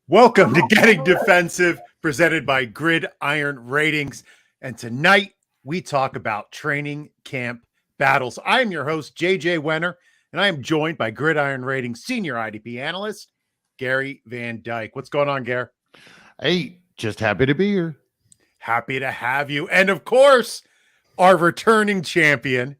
Welcome to Getting Defensive, presented by Gridiron Ratings. And tonight we talk about training camp battles. I am your host, JJ Wenner, and I am joined by Gridiron Ratings senior IDP analyst, Gary Van Dyke. What's going on, Gary? Hey, just happy to be here. Happy to have you. And of course, our returning champion,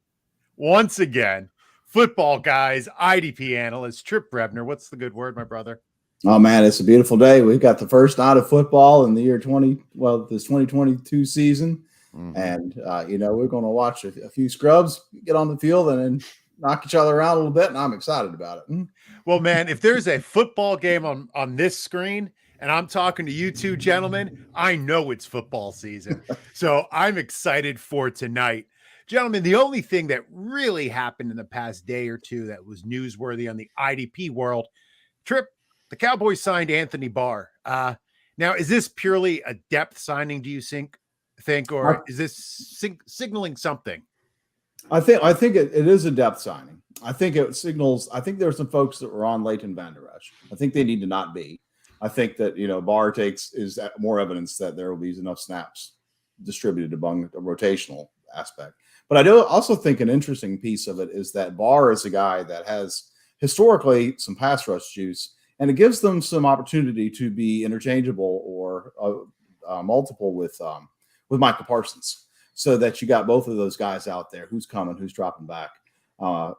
once again, football guys, IDP analyst, Tripp. What's the good word, my brother? Oh man, it's a beautiful day. We've got the first night of football in the year this 2022 season. And we're going to watch a few scrubs get on the field and then knock each other around a little bit. And I'm excited about it. Well, man, if there's a football game on this screen and I'm talking to you two gentlemen, I know it's football season. So I'm excited for tonight. Gentlemen, the only thing that really happened in the past day or two that was newsworthy on the IDP world, Tripp, the Cowboys signed Anthony Barr. Now, is this purely a depth signing, do you think, or is this signaling something? I think it is a depth signing. I think it signals. I think there are some folks that were on Leighton Vander Esch. I think they need to not be. I think that Barr is more evidence that there will be enough snaps distributed among the rotational aspect. But I do also think an interesting piece of it is that Barr is a guy that has historically some pass rush juice. And it gives them some opportunity to be interchangeable or multiple with Michael Parsons, so that you got both of those guys out there. Who's coming? Who's dropping back?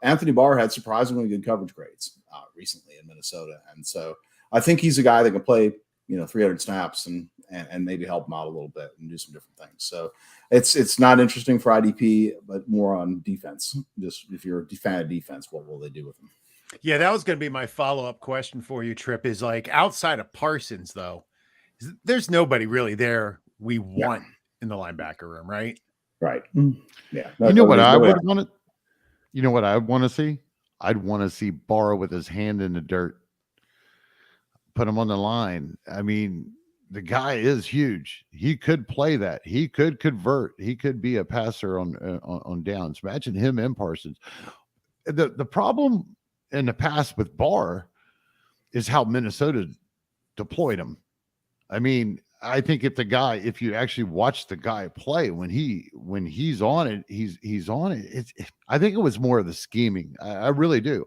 Anthony Barr had surprisingly good coverage grades recently in Minnesota, and so I think he's a guy that can play 300 snaps and maybe help him out a little bit and do some different things. So it's not interesting for IDP, but more on defense. Just if you're a fan of defense, what will they do with him? Yeah, that was going to be my follow-up question for you, Tripp, is like outside of Parsons, though, there's nobody really there we want in the linebacker room, right? Right. Yeah. You know what I would want to You know what I want to see? I'd want to see Barr with his hand in the dirt. Put him on the line. I mean, the guy is huge. He could play that. He could convert. He could be a passer on downs. Imagine him and Parsons. The problem in the past with Barr is how Minnesota deployed him. I mean, I think if you actually watch the guy play, when he's on it, he's on it. I think it was more of the scheming. I really do.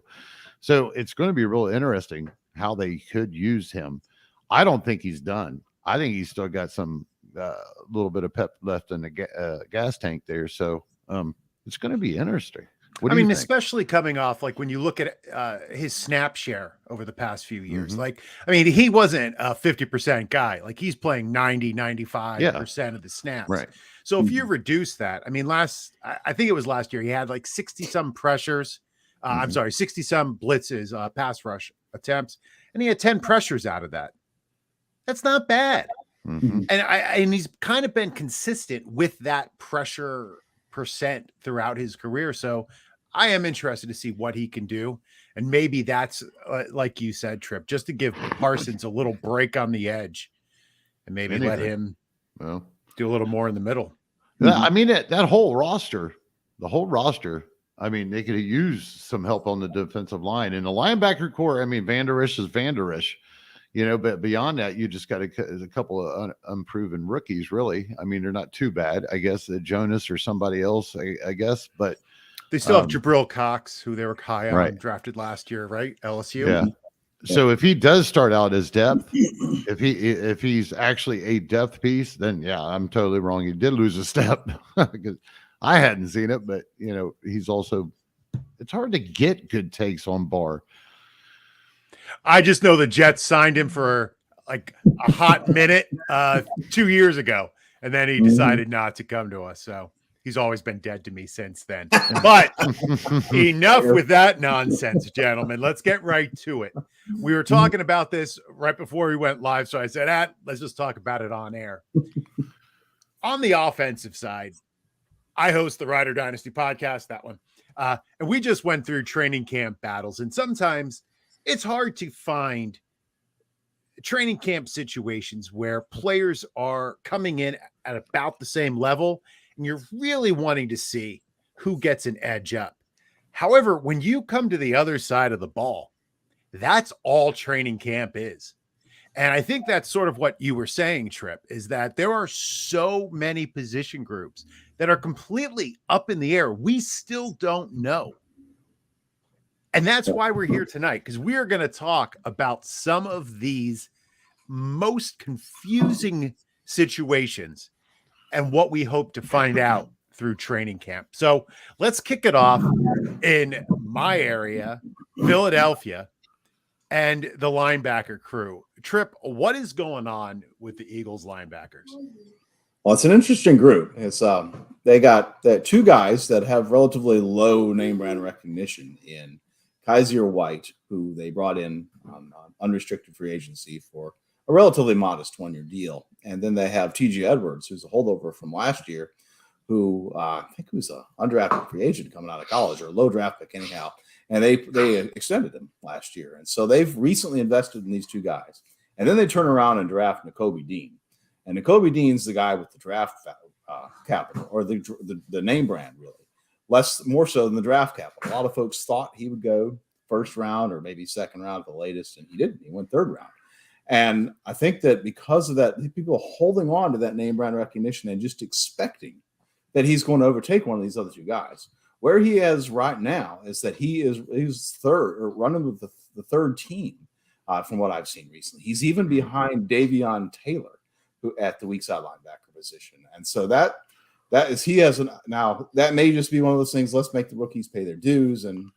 So it's going to be real interesting how they could use him. I don't think he's done. I think he's still got some little bit of pep left in the gas tank there. So it's going to be interesting. I mean, especially coming off, like when you look at his snap share over the past few years, he wasn't a 50% guy. Like he's playing 90-95% of the snaps. Right. So if you reduce that, I mean, I think it was last year, he had like 60 some pressures. 60 some blitzes, pass rush attempts, and he had 10 pressures out of that. That's not bad. And he's kind of been consistent with that pressure percent throughout his career. So I am interested to see what he can do. And maybe that's like you said, Tripp, just to give Parsons a little break on the edge and maybe let him do a little more in the middle. I mean, that whole roster, I mean, they could use some help on the defensive line and the linebacker core. I mean, Vander Esch is Vander Esch, but beyond that, you just got a couple of unproven rookies, really. I mean, they're not too bad, I guess. Jonas or somebody else, I guess. But they still have Jabril Cox, who they were high on, drafted last year, right? LSU. Yeah. So if he does start out as depth, if he's actually a depth piece, then yeah, I'm totally wrong. He did lose a step because I hadn't seen it, but he's also. It's hard to get good takes on Barr. I just know the Jets signed him for like a hot minute 2 years ago, and then he decided not to come to us. So he's always been dead to me since then. But enough with that nonsense, gentlemen. Let's get right to it. We were talking about this right before we went live, so I said, let's just talk about it on air. On the offensive side, I host the Rider Dynasty podcast, that one. And we just went through training camp battles, and sometimes it's hard to find training camp situations where players are coming in at about the same level and you're really wanting to see who gets an edge up. However, when you come to the other side of the ball, that's all training camp is. And I think that's sort of what you were saying, Tripp, is that there are so many position groups that are completely up in the air. We still don't know. And that's why we're here tonight, because we are going to talk about some of these most confusing situations and what we hope to find out through training camp. So let's kick it off in my area, Philadelphia, and the linebacker crew. Tripp, what is going on with the Eagles linebackers? Well, it's an interesting group. It's they got two guys that have relatively low name brand recognition in Kaiser White, who they brought in on unrestricted free agency for a relatively modest one-year deal. And then they have T.J. Edwards, who's a holdover from last year, who I think was an undrafted free agent coming out of college, or a low draft pick anyhow. And they extended him last year. And so they've recently invested in these two guys. And then they turn around and draft Nakobe Dean. And Nakobe Dean's the guy with the draft capital, or the name brand, really. More so than the draft capital. A lot of folks thought he would go first round or maybe second round at the latest, and he didn't. He went third round. And I think that because of that, people are holding on to that name brand recognition and just expecting that he's going to overtake one of these other two guys. Where he is right now is that he's third, or running with the third team from what I've seen recently. He's even behind Davion Taylor, who at the weak side linebacker position. And so that may just be one of those things. Let's make the rookies pay their dues and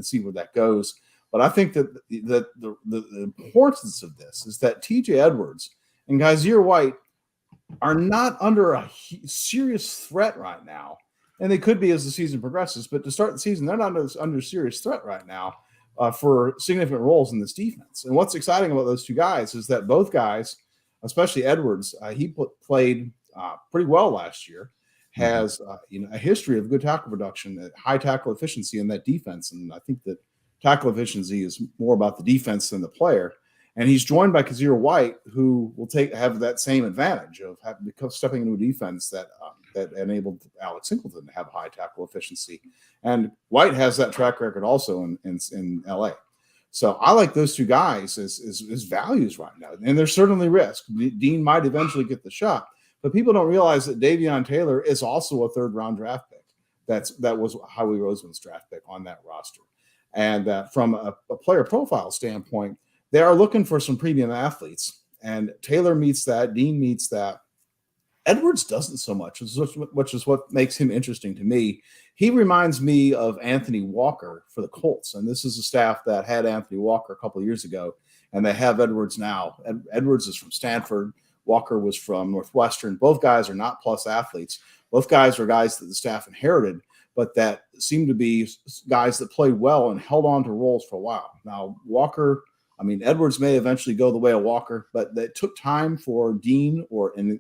see where that goes. But I think that the importance of this is that T.J. Edwards and Kaiser White are not under a serious threat right now. And they could be as the season progresses. But to start the season, they're not under serious threat right now for significant roles in this defense. And what's exciting about those two guys is that both guys, especially Edwards, he played pretty well last year, has a history of good tackle production, high tackle efficiency in that defense. And I think that tackle efficiency is more about the defense than the player. And he's joined by Kaiser White, who will have that same advantage of stepping into a defense that enabled Alex Singleton to have high tackle efficiency. And White has that track record also in LA. So I like those two guys as values right now. And there's certainly risk. Dean might eventually get the shot, but people don't realize that Davion Taylor is also a third round draft pick. That was Howie Roseman's draft pick on that roster. And from a player profile standpoint, they are looking for some premium athletes, and Taylor meets that. Dean meets that. Edwards doesn't so much, which is what makes him interesting to me. He reminds me of Anthony Walker for the Colts, and this is a staff that had Anthony Walker a couple of years ago, and they have Edwards now. Edwards is from Stanford. Walker was from Northwestern. Both guys are not plus athletes. Both guys are guys that the staff inherited, but that seemed to be guys that played well and held on to roles for a while. Now, Edwards may eventually go the way of Walker, but it took time for Dean, or in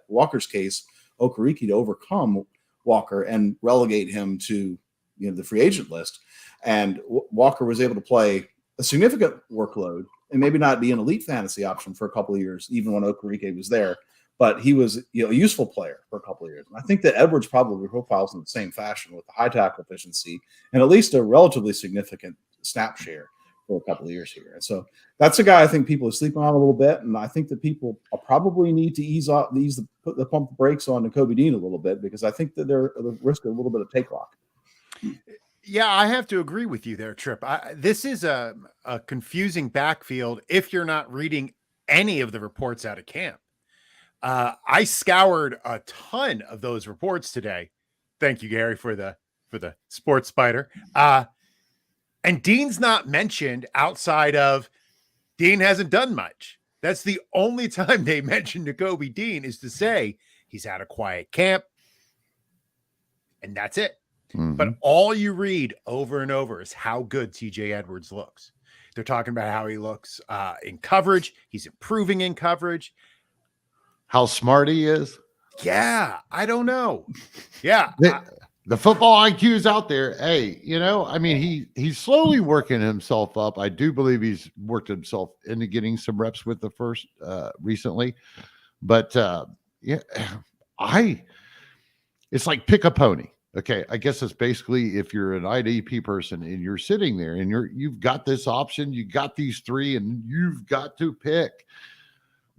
Walker's case, Okereke, to overcome Walker and relegate him to the free agent list. And Walker was able to play a significant workload and maybe not be an elite fantasy option for a couple of years, even when Okereke was there. But he was a useful player for a couple of years. And I think that Edwards probably profiles in the same fashion, with the high tackle efficiency and at least a relatively significant snap share for a couple of years here. And so that's a guy I think people are sleeping on a little bit. And I think that people probably need to put the pump brakes on Nakobe Dean a little bit, because I think that they're at the risk of a little bit of take lock. Yeah, I have to agree with you there, Tripp. This is a confusing backfield if you're not reading any of the reports out of camp. I scoured a ton of those reports today. Thank you, Gary, for the sports spider. And Dean's not mentioned outside of Dean hasn't done much. That's the only time they mention Nakobe Dean, is to say he's had a quiet camp, and that's it. Mm-hmm. But all you read over and over is how good TJ Edwards looks. They're talking about how he looks in coverage. He's improving in coverage. How smart he is. Yeah, I don't know. Yeah. The football IQ is out there. Hey, he's slowly working himself up. I do believe he's worked himself into getting some reps with the first recently. But it's like pick a pony. Okay, I guess it's basically if you're an IDP person and you're sitting there and you've got this option, you got these three, and you've got to pick.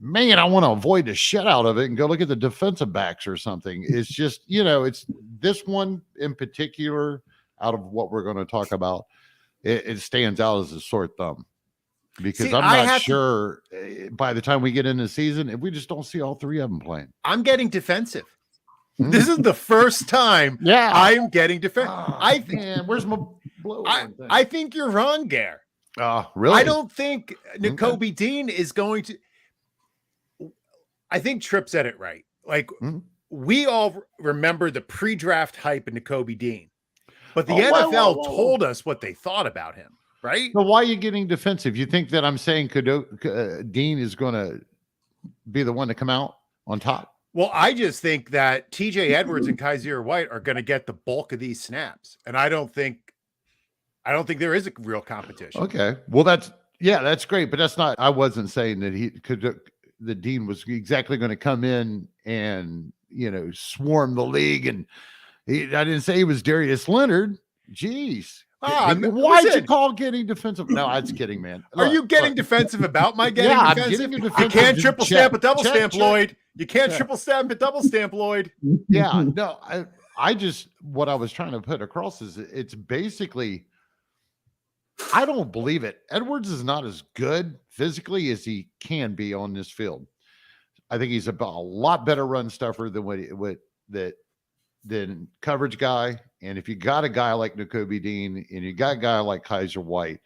Man, I want to avoid the shit out of it and go look at the defensive backs or something. It's just, it's this one in particular out of what we're going to talk about. It stands out as a sore thumb because I'm not sure by the time we get into the season, if we just don't see all three of them playing. I'm getting defensive. This is the first time I'm getting defensive. Where's my blow? I think you're wrong, Gare. Really? I don't think Nakobe Dean is going to. I think Tripp said it right. Like, we all remember the pre-draft hype in Nakobe Dean, but the NFL told us what they thought about him, right? So why are you getting defensive? You think that I'm saying Dean is going to be the one to come out on top? Well, I just think that TJ Edwards and Kaiser White are going to get the bulk of these snaps, and I don't think there is a real competition. Okay, well that's great, but that's not. I wasn't saying that he could. The Dean was exactly going to come in and swarm the league, and I didn't say he was Darius Leonard. Jeez. Why'd you call getting defensive? No, I was kidding, man. Are you getting defensive about my getting defensive? I'm getting defensive. You can't triple stamp a double stamp, Lloyd. You can't triple stamp a double stamp, Lloyd. Yeah, no, I just, what I was trying to put across is it's basically, I don't believe it. Edwards is not as good physically as he can be on this field. I think he's a lot better run stuffer than coverage guy. And if you got a guy like Nakobe Dean and you got a guy like Kaiser White,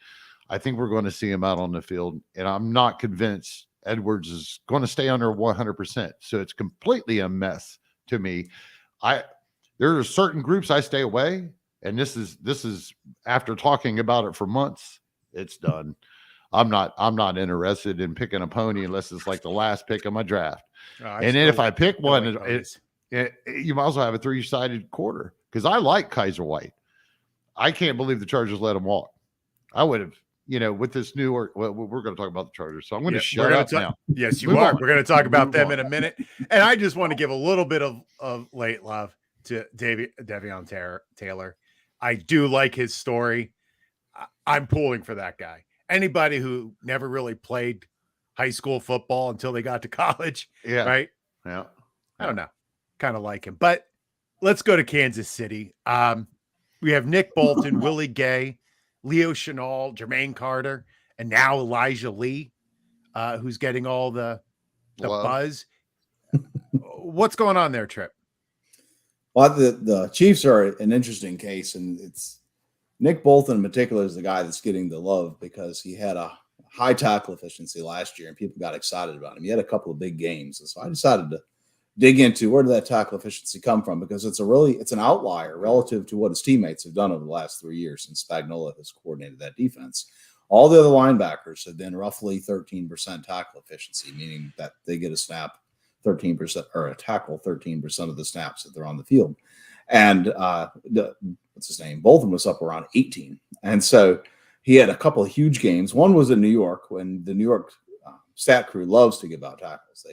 I think we're going to see him out on the field. And I'm not convinced Edwards is going to stay under 100%. So it's completely a mess to me. There are certain groups I stay away. And this is after talking about it for months, it's done. I'm not interested in picking a pony unless it's like the last pick of my draft. And then if I pick one, you might as well have a 3-sided quarter because I like Kaiser White. I can't believe the Chargers let him walk. I would have, with this new we're going to talk about the Chargers. So I'm going to shut up now. Yes, you are. We're going to talk about them in a minute. And I just want to give a little bit of late love to Devion Taylor. I do like his story. I'm pulling for that guy. Anybody who never really played high school football until they got to college, right? Yeah. I don't know. Kind of like him. But let's go to Kansas City. We have Nick Bolton, Willie Gay, Leo Chenal, Jermaine Carter, and now Elijah Lee, who's getting all the buzz. What's going on there, Tripp? Well, the Chiefs are an interesting case, and it's Nick Bolton in particular is the guy that's getting the love because he had a high tackle efficiency last year, and people got excited about him. He had a couple of big games, and so I decided to dig into where did that tackle efficiency come from because it's an outlier relative to what his teammates have done over the last 3 years since Spagnuolo has coordinated that defense. All the other linebackers have been roughly 13% tackle efficiency, meaning that they get a snap 13% or a tackle 13% of the snaps that they're on the field. And what's his name? Bolton was up around 18. And so he had a couple of huge games. One was in New York when the New York stat crew loves to give out tackles.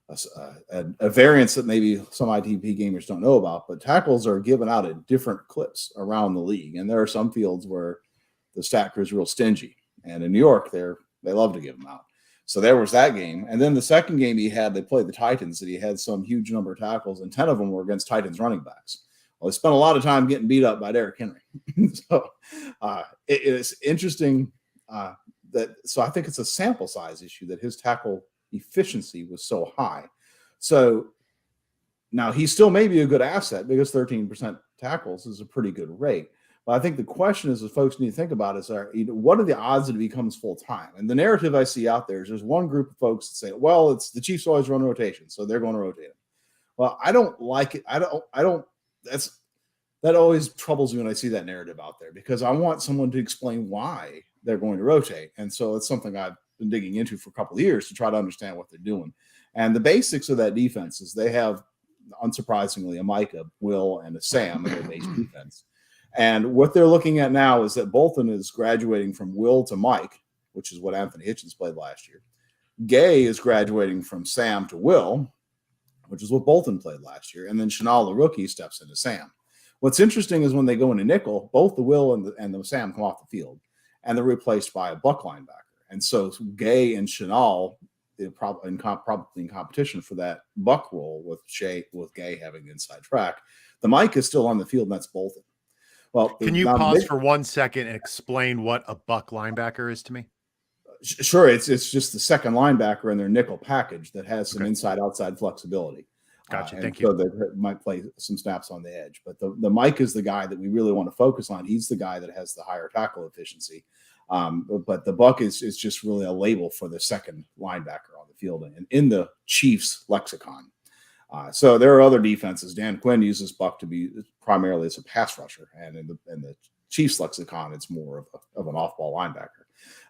That's a variance that maybe some IDP gamers don't know about, but tackles are given out at different clips around the league. And there are some fields where the stat crew is real stingy. And in New York, they love to give them out. So there was that game. And then the second game they played the Titans, and he had some huge number of tackles, and 10 of them were against Titans running backs. Well, they spent a lot of time getting beat up by Derrick Henry. So it is interesting so I think it's a sample size issue that his tackle efficiency was so high. So now he still may be a good asset because 13% tackles is a pretty good rate. But I think the question is, folks need to think about is, what are the odds that it becomes full-time? And the narrative I see out there is there's one group of folks that say, well, it's the Chiefs always run rotation, so they're going to rotate him. Well, I don't like it. That always troubles me when I see that narrative out there because I want someone to explain why they're going to rotate. And so it's something I've been digging into for a couple of years to try to understand what they're doing. And the basics of that defense is they have, unsurprisingly, a Micah, Will, and a Sam in their base defense. And what they're looking at now is that Bolton is graduating from Will to Mike, which is what Anthony Hitchens played last year. Gay is graduating from Sam to Will. which is what Bolton played last year. And then Chenal, the rookie, steps into Sam. What's interesting is when they go into nickel, both the Will and the Sam come off the field, and they're replaced by a buck linebacker. And so Gay and Chenal probably in competition for that buck role with Gay having the inside track. The Mike is still on the field, and that's Bolton. Well, can you pause for 1 second and explain what a buck linebacker is to me? Sure. It's just the second linebacker in their nickel package that has some inside-outside flexibility. Gotcha. Thank you. So that might play some snaps on the edge. But the Mike is the guy that we really want to focus on. He's the guy that has the higher tackle efficiency. But the buck is just really a label for the second linebacker on the field and in the Chiefs lexicon. So there are other defenses. Dan Quinn uses buck to be primarily as a pass rusher, and in the Chiefs lexicon, it's more of an off-ball linebacker.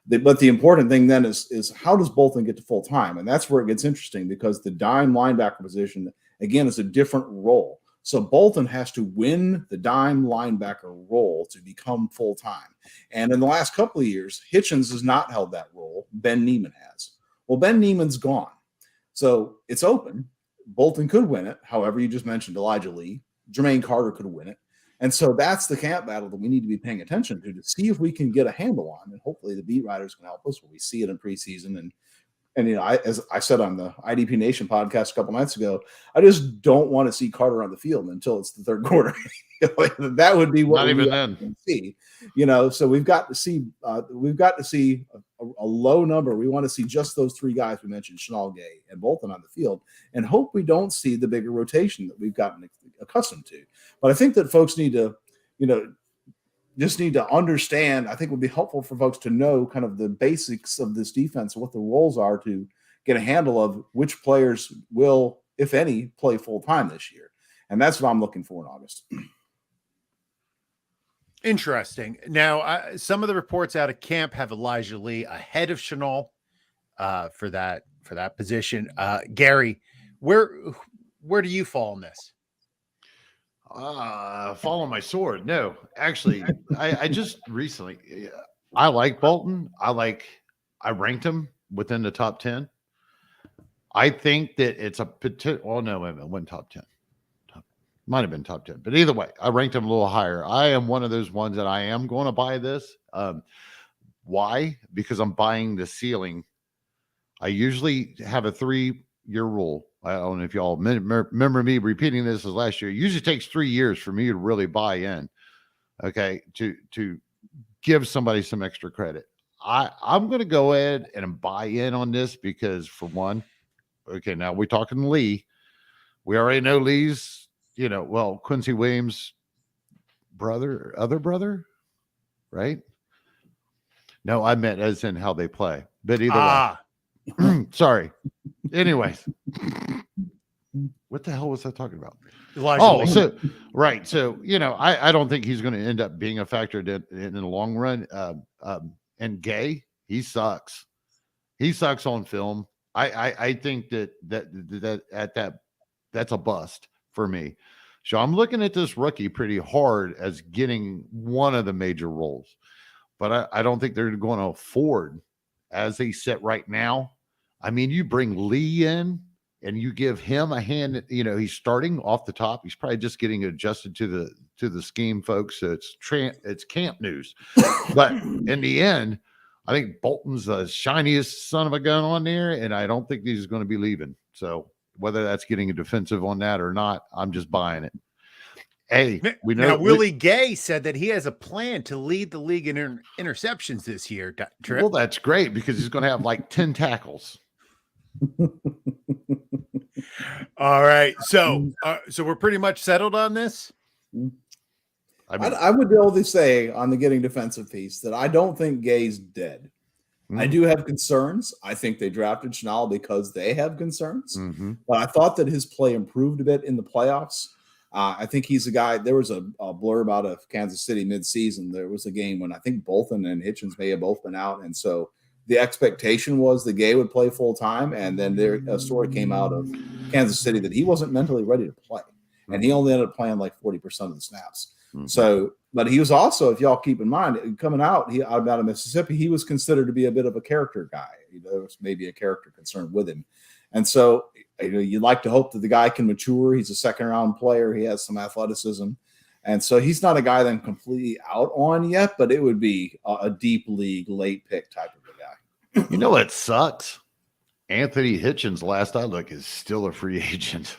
But the important thing then is how does Bolton get to full time? And that's where it gets interesting, because the dime linebacker position, again, is a different role. So Bolton has to win the dime linebacker role to become full time. And in the last couple of years, Hitchens has not held that role. Ben Neiman has. Well, Ben Neiman's gone. So it's open. Bolton could win it. However, you just mentioned Elijah Lee. Jermaine Carter could win it. And so that's the camp battle that we need to be paying attention to see if we can get a handle on. And hopefully the beat writers can help us when we see it in preseason. And you know, as I said on the IDP Nation podcast a couple nights ago, I just don't want to see Carter on the field until it's the third quarter. That would be what not even then. See. You know, so we've got to see a low number. We want to see just those three guys we mentioned, Chenal, Gay, and Bolton on the field, and hope we don't see the bigger rotation that we've gotten accustomed to. But I think that folks need to, you know, just need to understand. I think it would be helpful for folks to know kind of the basics of this defense and what the roles are to get a handle of which players will, if any, play full time this year. And that's what I'm looking for in August. Interesting. Now, some of the reports out of camp have Elijah Lee ahead of Chenal for that position. Gary, where do you fall on this? Fall on my sword. No, actually, I just recently, I like Bolton. I ranked him within the top 10. I think that it's a potential. Oh, no, wait a minute. One top 10. Might have been top 10, but either way, I ranked him a little higher. I am one of those ones that I am going to buy this. Why? Because I'm buying the ceiling. I usually have a 3-year rule. I don't know if y'all remember me repeating this as last year. It usually takes 3 years for me to really buy in. Okay. To give somebody some extra credit. I'm going to go ahead and buy in on this because, for one, okay, now we're talking Lee. We already know Lee's, you know, well, Quincy Williams' other brother, right? No, I meant as in how they play. But either way. Sorry. Anyways. What the hell was I talking about? Elijah Lee. So right. So, you know, I don't think he's going to end up being a factor in the long run. And Gay, he sucks. He sucks on film. I think that's a bust for me. So I'm looking at this rookie pretty hard as getting one of the major roles, but I don't think they're going to afford as they sit right now. I mean, you bring Lee in and you give him a hand, you know, he's starting off the top. He's probably just getting adjusted to the scheme, folks. So it's camp news, but in the end, I think Bolton's the shiniest son of a gun on there. And I don't think he's going to be leaving. So whether that's getting a defensive on that or not, I'm just buying it. Hey, we know. Now, Willie Gay said that he has a plan to lead the league in interceptions this year. Tripp. Well, that's great because he's going to have like 10 tackles. All right. So we're pretty much settled on this. I would only say on the getting defensive piece that I don't think Gay's dead. I do have concerns. I think they drafted Chenal because they have concerns. But I thought that his play improved a bit in the playoffs. I think he's a guy. There was a blurb out of Kansas City midseason. There was a game when I think Bolton and Hitchens may have both been out. And so the expectation was that Gay would play full time. And then a story came out of Kansas City that he wasn't mentally ready to play. And he only ended up playing like 40% of the snaps. So, but he was also, if y'all keep in mind, coming out of Mississippi, he was considered to be a bit of a character guy. There was maybe a character concern with him. And so You'd like to hope that the guy can mature. He's a second-round player. He has some athleticism. And so he's not a guy that I'm completely out on yet, but it would be a deep league, late pick type of a guy. You know what sucks? Anthony Hitchens, last I look, is still a free agent.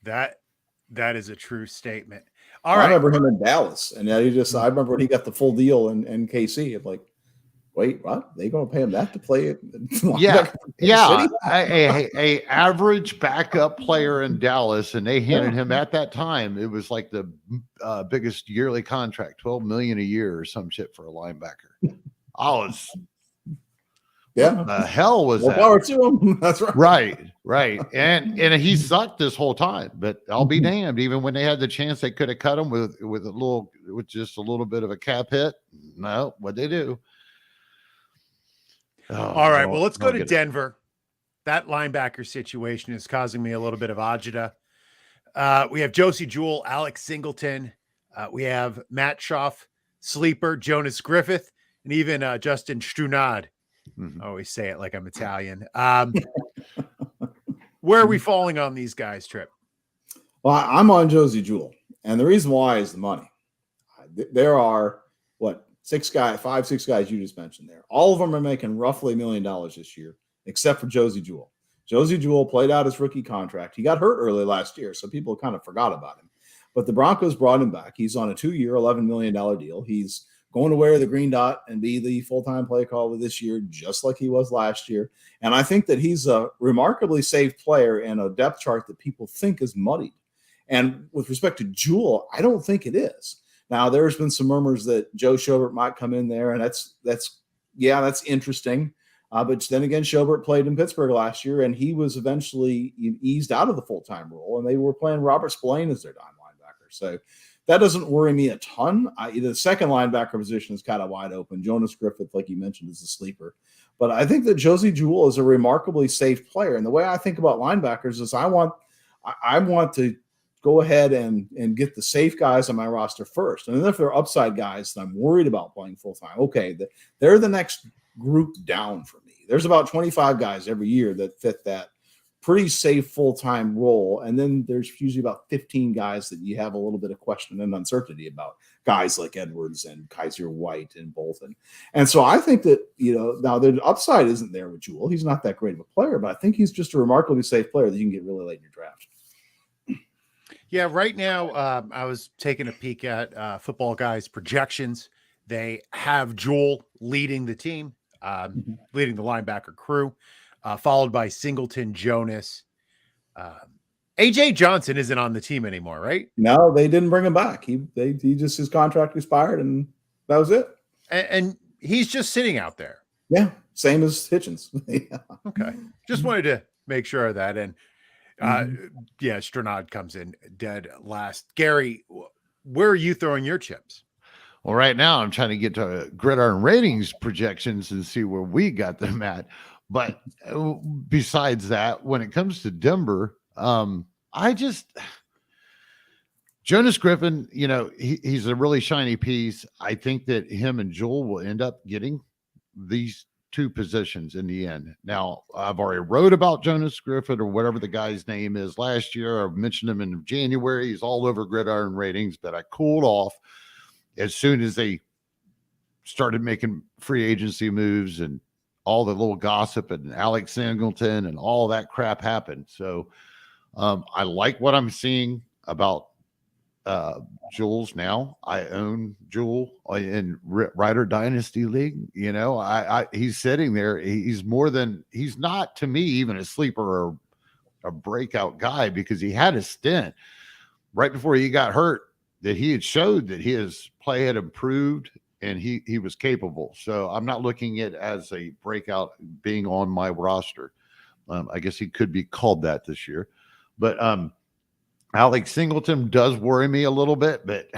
That is a true statement. All right. I remember him in Dallas, and I remember when he got the full deal in KC. I'm like, wait, what? They going to pay him that to play it? Yeah. A average backup player in Dallas, and they handed him at that time. It was like the biggest yearly contract, $12 million a year or some shit for a linebacker. What the hell was that? Power to him. That's right. Right. And he sucked this whole time, but I'll be damned. Even when they had the chance, they could have cut him with just a little bit of a cap hit. No, what'd they do? All right. Well, let's go to Denver. That linebacker situation is causing me a little bit of agita. We have Josie Jewel, Alex Singleton. We have Matt Schaff, Sleeper, Jonas Griffin, and even Justin Strunad. I always say it like I'm Italian. Where are we falling on these guys, Tripp? Well, I'm on Josie Jewel. And the reason why is the money. There are, 6 guys you just mentioned there. All of them are making roughly $1 million this year, except for Josie Jewel. Josie Jewel played out his rookie contract. He got hurt early last year, so people kind of forgot about him. But the Broncos brought him back. He's on a 2-year, $11 million deal. He's going to wear the green dot and be the full-time play caller this year, just like he was last year. And I think that he's a remarkably safe player in a depth chart that people think is muddied. And with respect to Jewel, I don't think it is. Now, there's been some murmurs that Joe Schobert might come in there, and that's interesting. But then again, Schobert played in Pittsburgh last year, and he was eventually eased out of the full-time role, and they were playing Robert Spillane as their dime linebacker. So that doesn't worry me a ton. The second linebacker position is kind of wide open. Jonas Griffin, like you mentioned, is a sleeper. But I think that Josie Jewel is a remarkably safe player. And the way I think about linebackers is I want to go ahead and get the safe guys on my roster first. And then if they're upside guys that I'm worried about playing full-time, okay, they're the next group down for me. There's about 25 guys every year that fit that pretty safe full-time role. And then there's usually about 15 guys that you have a little bit of question and uncertainty about, guys like Edwards and Kaiser White and Bolton. And so I think that, now the upside isn't there with Jewel. He's not that great of a player, but I think he's just a remarkably safe player that you can get really late in your draft. Yeah, right now I was taking a peek at Football Guys projections. They have Jewel leading the team, leading the linebacker crew, followed by Singleton, Jonas. AJ Johnson isn't on the team anymore, right? No, they didn't bring him back. He just, his contract expired, and that was it. And he's just sitting out there. Yeah, same as Hitchens. Yeah. Okay, just wanted to make sure of that. And Strunad comes in dead last. Gary, where are you throwing your chips? Well, right now I'm trying to get to Gridiron Ratings projections and see where we got them at. But besides that, when it comes to Denver, Jonas Griffin, he's a really shiny piece. I think that him and Jewel will end up getting these 2 positions in the end. Now, I've already wrote about Jonas Griffin or whatever the guy's name is last year. I've mentioned him in January. He's all over Gridiron Ratings, but I cooled off as soon as they started making free agency moves and all the little gossip and Alex Singleton and all that crap happened. So I like what I'm seeing about Jules now. I own Jewel in Rider Dynasty League. He's sitting there. He's not to me even a sleeper or a breakout guy, because he had a stint right before he got hurt that he had showed that his play had improved and he was capable. So I'm not looking at it as a breakout being on my roster. I guess he could be called that this year, but Alex Singleton does worry me a little bit, but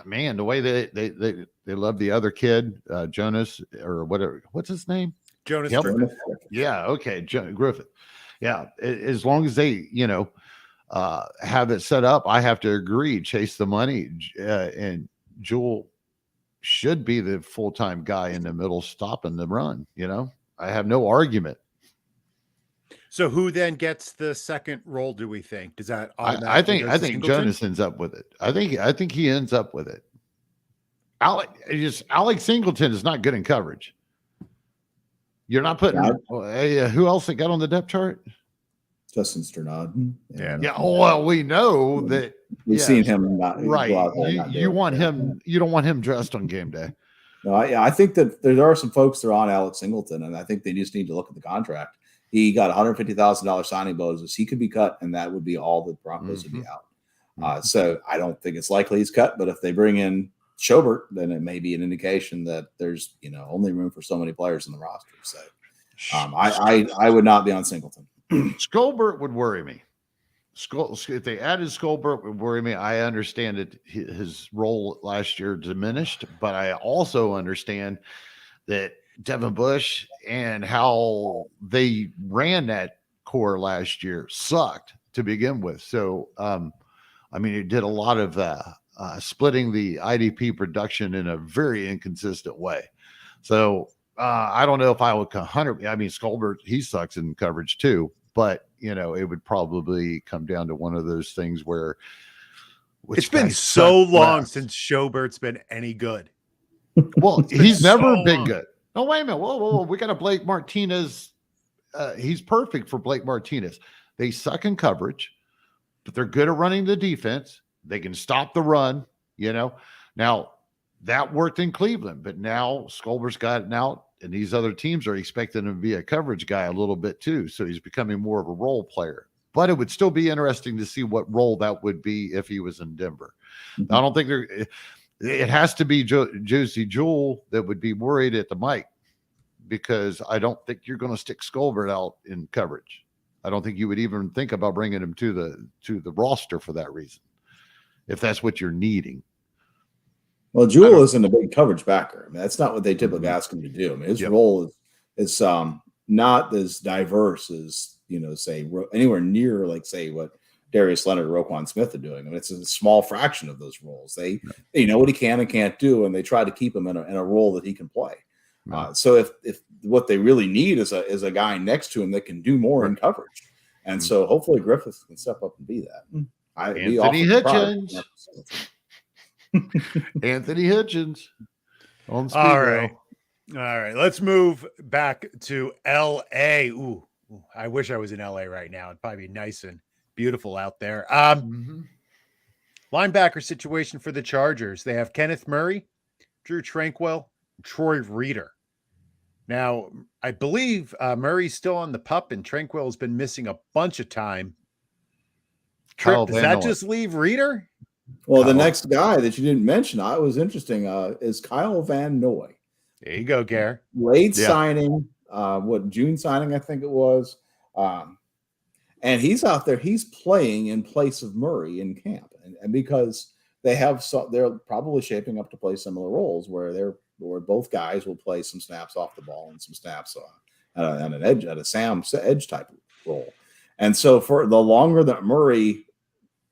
man, the way they love the other kid, Jonas or whatever, what's his name? Jonas. Yep. Griffin. Yeah. Okay. Griffin. Yeah. As long as they, have it set up, I have to agree, chase the money. And Jewel should be the full-time guy in the middle, stopping the run. I have no argument. So who then gets the second role? Do we think? Does that I automatically think go I to think Singleton? Jonas ends up with it. I think he ends up with it. Alex Singleton is not good in coverage. You're not putting who else that got on the depth chart? Justin Sternad. Yeah. Well, we know that We've seen him not right. go out there and not do You it. want him. You don't want him dressed on game day. No, I think that there are some folks that are on Alex Singleton, and I think they just need to look at the contract. He got $150,000 signing bonuses. He could be cut, and that would be all the Broncos would be out. So I don't think it's likely he's cut. But if they bring in Schobert, then it may be an indication that there's only room for so many players in the roster. So I would not be on Singleton. Scobert would worry me. If they added Scobert, would worry me. I understand that his role last year diminished, but I also understand that Devin Bush and how they ran that core last year sucked to begin with. So, it did a lot of splitting the IDP production in a very inconsistent way. So, I don't know if I would 100. I mean, Scobert, he sucks in coverage too, but it would probably come down to one of those things where it's been so long since Schobert's been any good. Well, he's never been good. No, wait a minute. Whoa. We got a Blake Martinez. He's perfect for Blake Martinez. They suck in coverage, but they're good at running the defense. They can stop the run, Now, that worked in Cleveland, but now Scobbert's gotten out, and these other teams are expecting him to be a coverage guy a little bit too. So he's becoming more of a role player. But it would still be interesting to see what role that would be if he was in Denver. Mm-hmm. I don't think it has to be Josie Jewel that would be worried at the mic, because I don't think you're going to stick Scobert out in coverage. I don't think you would even think about bringing him to the roster for that reason, if that's what you're needing. Well, Jewel isn't a big coverage backer. I mean, that's not what they typically ask him to do. I mean, his role is not as diverse as, say, anywhere near, like, say, what Darius Leonard or Roquan Smith are doing. I mean, it's a small fraction of those roles. They know what he can and can't do, and they try to keep him in a role that he can play. So if what they really need is a guy next to him that can do more in coverage, and so hopefully Griffith can step up and be that. Anthony Hitchens. Anthony Hitchens on speed. All right. Let's move back to L.A. Ooh, I wish I was in L.A. right now. It'd probably be nice and beautiful out there. Linebacker situation for the Chargers. They have Kenneth Murray, Drew Tranquil, Troy Reeder. Now, I believe Murray's still on the PUP, and Tranquil has been missing a bunch of time. Tripp, does that just leave Reeder? Well, the next guy that you didn't mention, I was interesting, is Kyle Van Noy. There you go, Gare. Late signing, June signing, I think it was. And he's out there, he's playing in place of Murray in camp. And because they're probably shaping up to play similar roles where both guys will play some snaps off the ball and some snaps on an edge, at a Sam edge type role. And so for the longer that Murray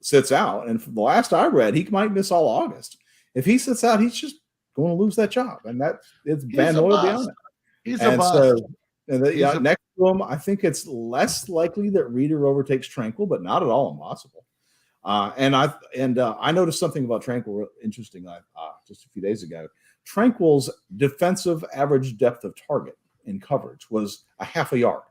sits out, and from the last I read, he might miss all August. If he sits out, he's just going to lose that job, and it's Van Noy beyond it. He's a bust. Next to him, I think it's less likely that Reeder overtakes Tranquil, but not at all impossible. And I noticed something about Tranquil interesting just a few days ago. Tranquil's defensive average depth of target in coverage was a half a yard,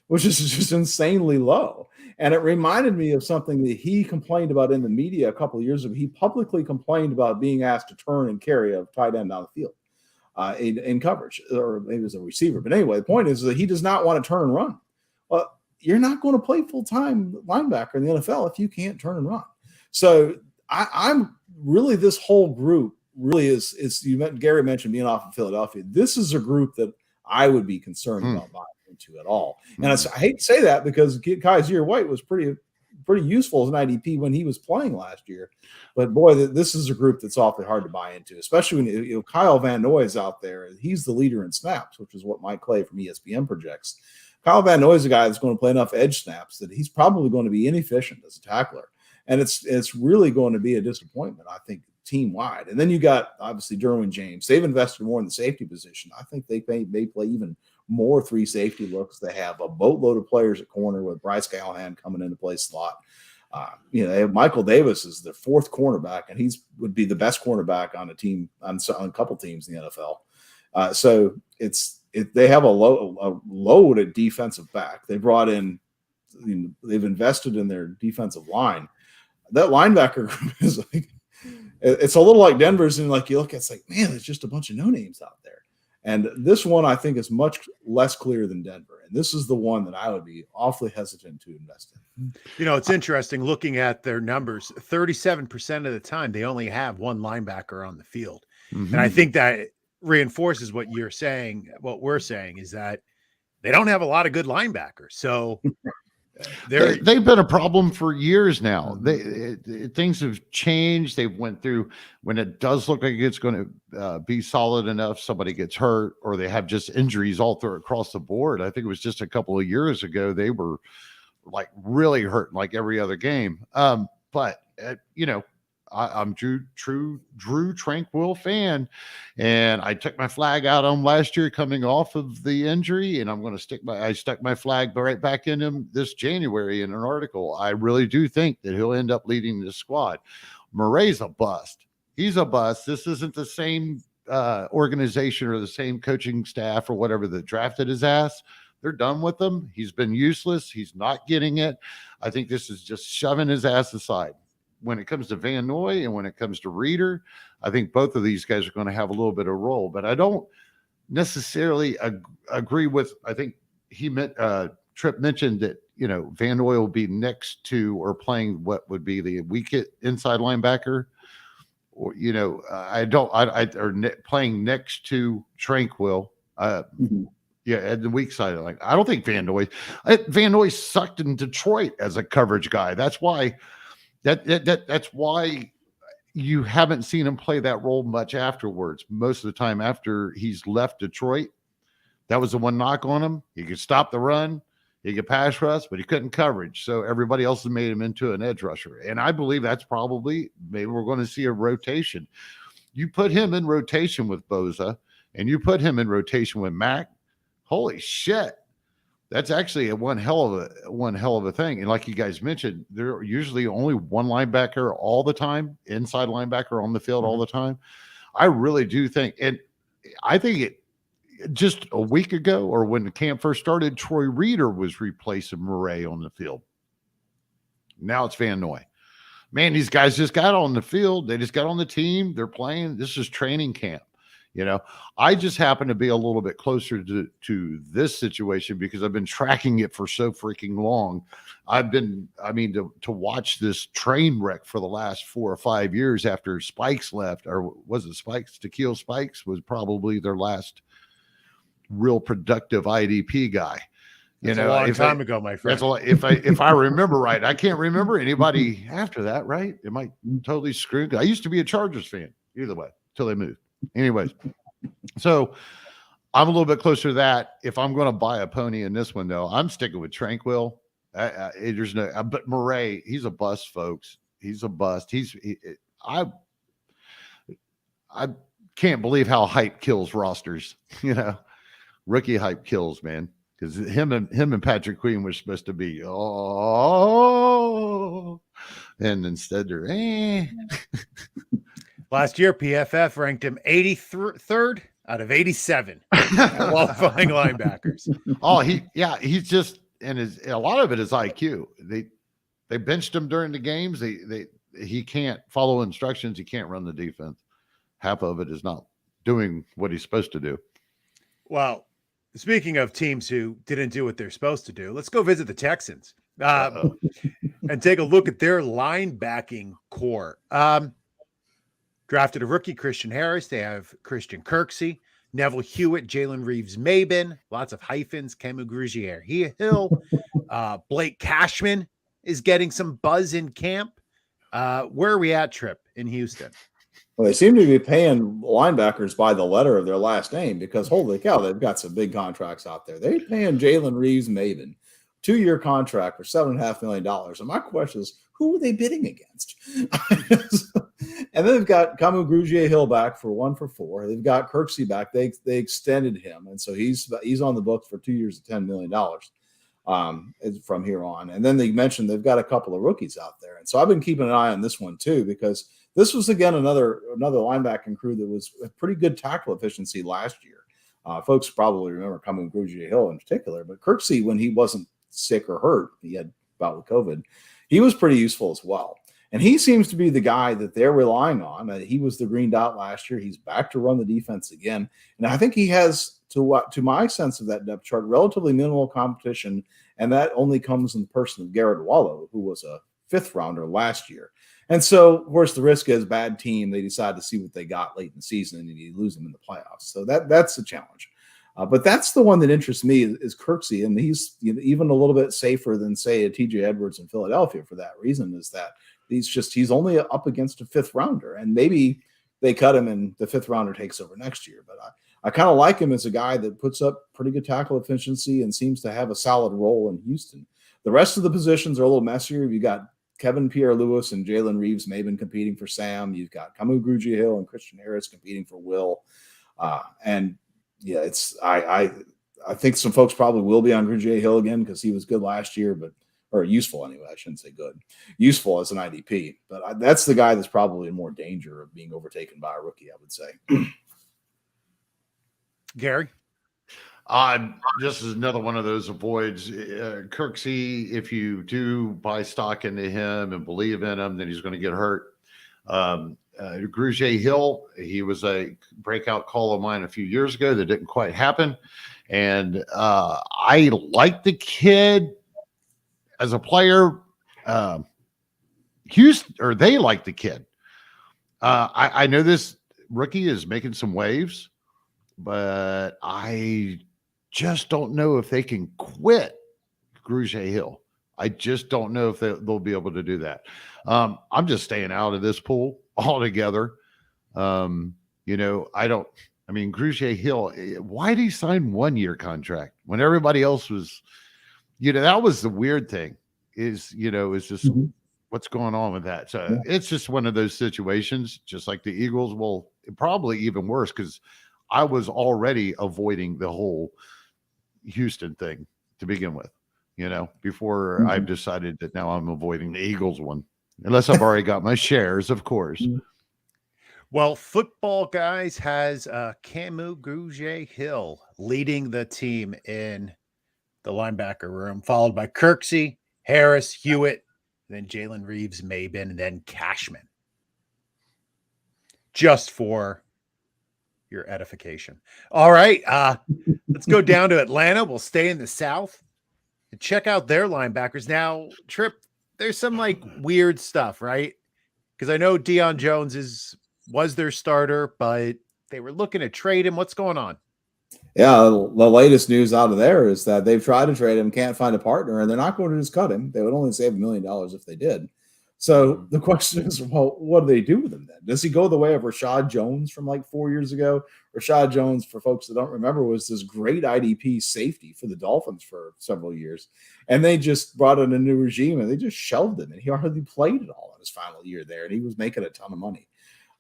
which is just insanely low. And it reminded me of something that he complained about in the media a couple of years ago. He publicly complained about being asked to turn and carry a tight end down the field in coverage, or maybe it was a receiver. But anyway, the point is that he does not want to turn and run. Well, you're not going to play full-time linebacker in the NFL if you can't turn and run. So I'm really, this whole group really is Gary mentioned being off of Philadelphia. This is a group that I would be concerned about buying into at all. And I hate to say that, because Kaiser White was pretty useful as an IDP when he was playing last year. But boy, this is a group that's awfully hard to buy into, especially when Kyle Van Noy is out there. He's the leader in snaps, which is what Mike Clay from ESPN projects. Kyle Van Noy is a guy that's going to play enough edge snaps that he's probably going to be inefficient as a tackler. And it's really going to be a disappointment, I think, team-wide. And then you got, obviously, Derwin James. They've invested more in the safety position. I think they may play even more 3 safety looks. They have a boatload of players at corner with Bryce Callahan coming into play slot. They have Michael Davis is the 4th cornerback, and would be the best cornerback on a team on a couple teams in the NFL. So they have a load at defensive back. They brought in, they've invested in their defensive line. That linebacker group is like, it's a little like Denver's, and like you look at, it's like, man, there's just a bunch of no names out there. And this one I think is much less clear than Denver. And this is the one that I would be awfully hesitant to invest in. It's interesting looking at their numbers. 37% of the time, they only have one linebacker on the field. Mm-hmm. And I think that reinforces what you're saying. What we're saying is that they don't have a lot of good linebackers. So they've been a problem for years now. Things have changed. They went through, when it does look like it's going to be solid enough, somebody gets hurt or they have just injuries all through across the board. I think it was just a couple of years ago they were like really hurting like every other game. But I'm Drew Tranquil fan, and I took my flag out on him last year coming off of the injury, and I'm going to I stuck my flag right back in him this January in an article. I really do think that he'll end up leading the squad. Murray's a bust. He's a bust. This isn't the same organization or the same coaching staff or whatever that drafted his ass. They're done with him. He's been useless. He's not getting it. I think this is just shoving his ass aside. When it comes to Van Noy and when it comes to Reeder, I think both of these guys are going to have a little bit of role, but I don't necessarily agree with, I think Tripp mentioned that, Van Noy will be next to or playing what would be the weak inside linebacker, or, playing next to Tranquil. Yeah, at the weak side. I don't think Van Noy sucked in Detroit as a coverage guy. That's why that's why you haven't seen him play that role much afterwards. Most of the time after he's left Detroit, that was the one knock on him. He could stop the run, he could pass rush, but he couldn't coverage. So everybody else has made him into an edge rusher. And I believe that's maybe we're going to see a rotation. You put him in rotation with Boza, and you put him in rotation with Mack. Holy shit. That's actually one hell of a thing. And like you guys mentioned, there are usually only one linebacker all the time, inside linebacker on the field all the time. I really do think, and I think it just a week ago or when the camp first started, Troy Reeder was replacing Murray on the field. Now it's Van Noy. Man, these guys just got on the field. They just got on the team. They're playing. This is training camp. I just happen to be a little bit closer to this situation because I've been tracking it for so freaking long. To watch this train wreck for the last 4 or 5 years after Spikes left, or was it Spikes? Tequila Spikes was probably their last real productive IDP guy. That's a long time ago, my friend. If I remember right, I can't remember anybody after that, right? Am I totally screwed? I used to be a Chargers fan either way till they moved. Anyways, so I'm a little bit closer to that. If I'm going to buy a pony in this one, though, I'm sticking with Tranquil. There's no, but Murray, he's a bust, folks. He's a bust. I can't believe how hype kills rosters. Rookie hype kills, man. Because him and Patrick Queen were supposed to be and instead they're Last year, PFF ranked him 83rd out of 87 qualifying linebackers. He's just, and a lot of it is IQ. They benched him during the games. He can't follow instructions. He can't run the defense. Half of it is not doing what he's supposed to do. Well, speaking of teams who didn't do what they're supposed to do, let's go visit the Texans and take a look at their linebacking core. Drafted a rookie, Christian Harris. They have Christian Kirksey, Neville Hewitt, Jalen Reeves-Maybin, lots of hyphens, Kemu Grugier-Hill. Blake Cashman is getting some buzz in camp. Where are we at, Tripp, in Houston? Well, they seem to be paying linebackers by the letter of their last name because, holy cow, they've got some big contracts out there. They're paying Jalen Reeves-Maybin 2-year contract for $7.5 million. And my question is, who are they bidding against? And then they've got Kamu Grugier-Hill back for 1 for 4. They've got Kirksey back. They extended him, and so he's on the books for 2 years at $10 million from here on. And then they mentioned they've got a couple of rookies out there, and so I've been keeping an eye on this one too, because this was again another linebacking crew that was a pretty good tackle efficiency last year. Folks probably remember Kamu Grugier-Hill in particular, but Kirksey, when he wasn't sick or hurt, he had bout with COVID, he was pretty useful as well. And he seems to be the guy that they're relying on. He was the green dot last year. He's back to run the defense again. And I think he has, to my sense of that depth chart, relatively minimal competition. And that only comes in the person of Garrett Wallow, who was a 5th rounder last year. And so, of course, the risk is bad team. They decide to see what they got late in the season and you lose them in the playoffs. So that's the challenge. But that's the one that interests me is Kirksey. And he's even a little bit safer than, say, a TJ Edwards in Philadelphia for that reason, is that he's only up against a 5th rounder, and maybe they cut him and the 5th rounder takes over next year. But I kind of like him as a guy that puts up pretty good tackle efficiency and seems to have a solid role in Houston. The rest of the positions are a little messier. You got Kevin Pierre-Louis and Jalen Reeves-Maybin competing for Sam. You've got Kamu Grugier-Hill and Christian Harris competing for Will. And yeah, I think some folks probably will be on Grugier-Hill again because he was good last year, or useful anyway. I shouldn't say good, useful as an IDP. But that's the guy that's probably in more danger of being overtaken by a rookie, I would say. Gary? This is another one of those avoids. Kirksey, if you do buy stock into him and believe in him, then he's going to get hurt. Grugier-Hill, he was a breakout call of mine a few years ago that didn't quite happen. And I like the kid as a player. Houston, or they like the kid. I know this rookie is making some waves, but I just don't know if they can quit Grugier-Hill. I just don't know if they'll be able to do that. I'm just staying out of this pool altogether. Grugier-Hill, why did he sign 1-year contract when everybody else was, that was the weird thing is just what's going on with that. So It's just one of those situations, just like the Eagles. Well, probably even worse because I was already avoiding the whole Houston thing to begin with, before I've decided that now I'm avoiding the Eagles one, unless I've already got my shares, of course. Well, Football Guys has Kamu Grugier-Hill leading the team in the linebacker room, followed by Kirksey, Harris, Hewitt, then Jalen Reeves-Maybin, and then Cashman. Just for your edification. All right, let's go down to Atlanta. We'll stay in the South and check out their linebackers. Now, Tripp, there's some weird stuff, right? Because I know Dion Jones was their starter, but they were looking to trade him. What's going on? Yeah, the latest news out of there is that they've tried to trade him, can't find a partner, and they're not going to just cut him. They would only save $1 million if they did. So the question is, well, what do they do with him then? Does he go the way of Rashawn Jones from 4 years ago? Rashawn Jones, for folks that don't remember, was this great IDP safety for the Dolphins for several years. And they just brought in a new regime and they just shelved him. And he hardly played at all in his final year there. And he was making a ton of money.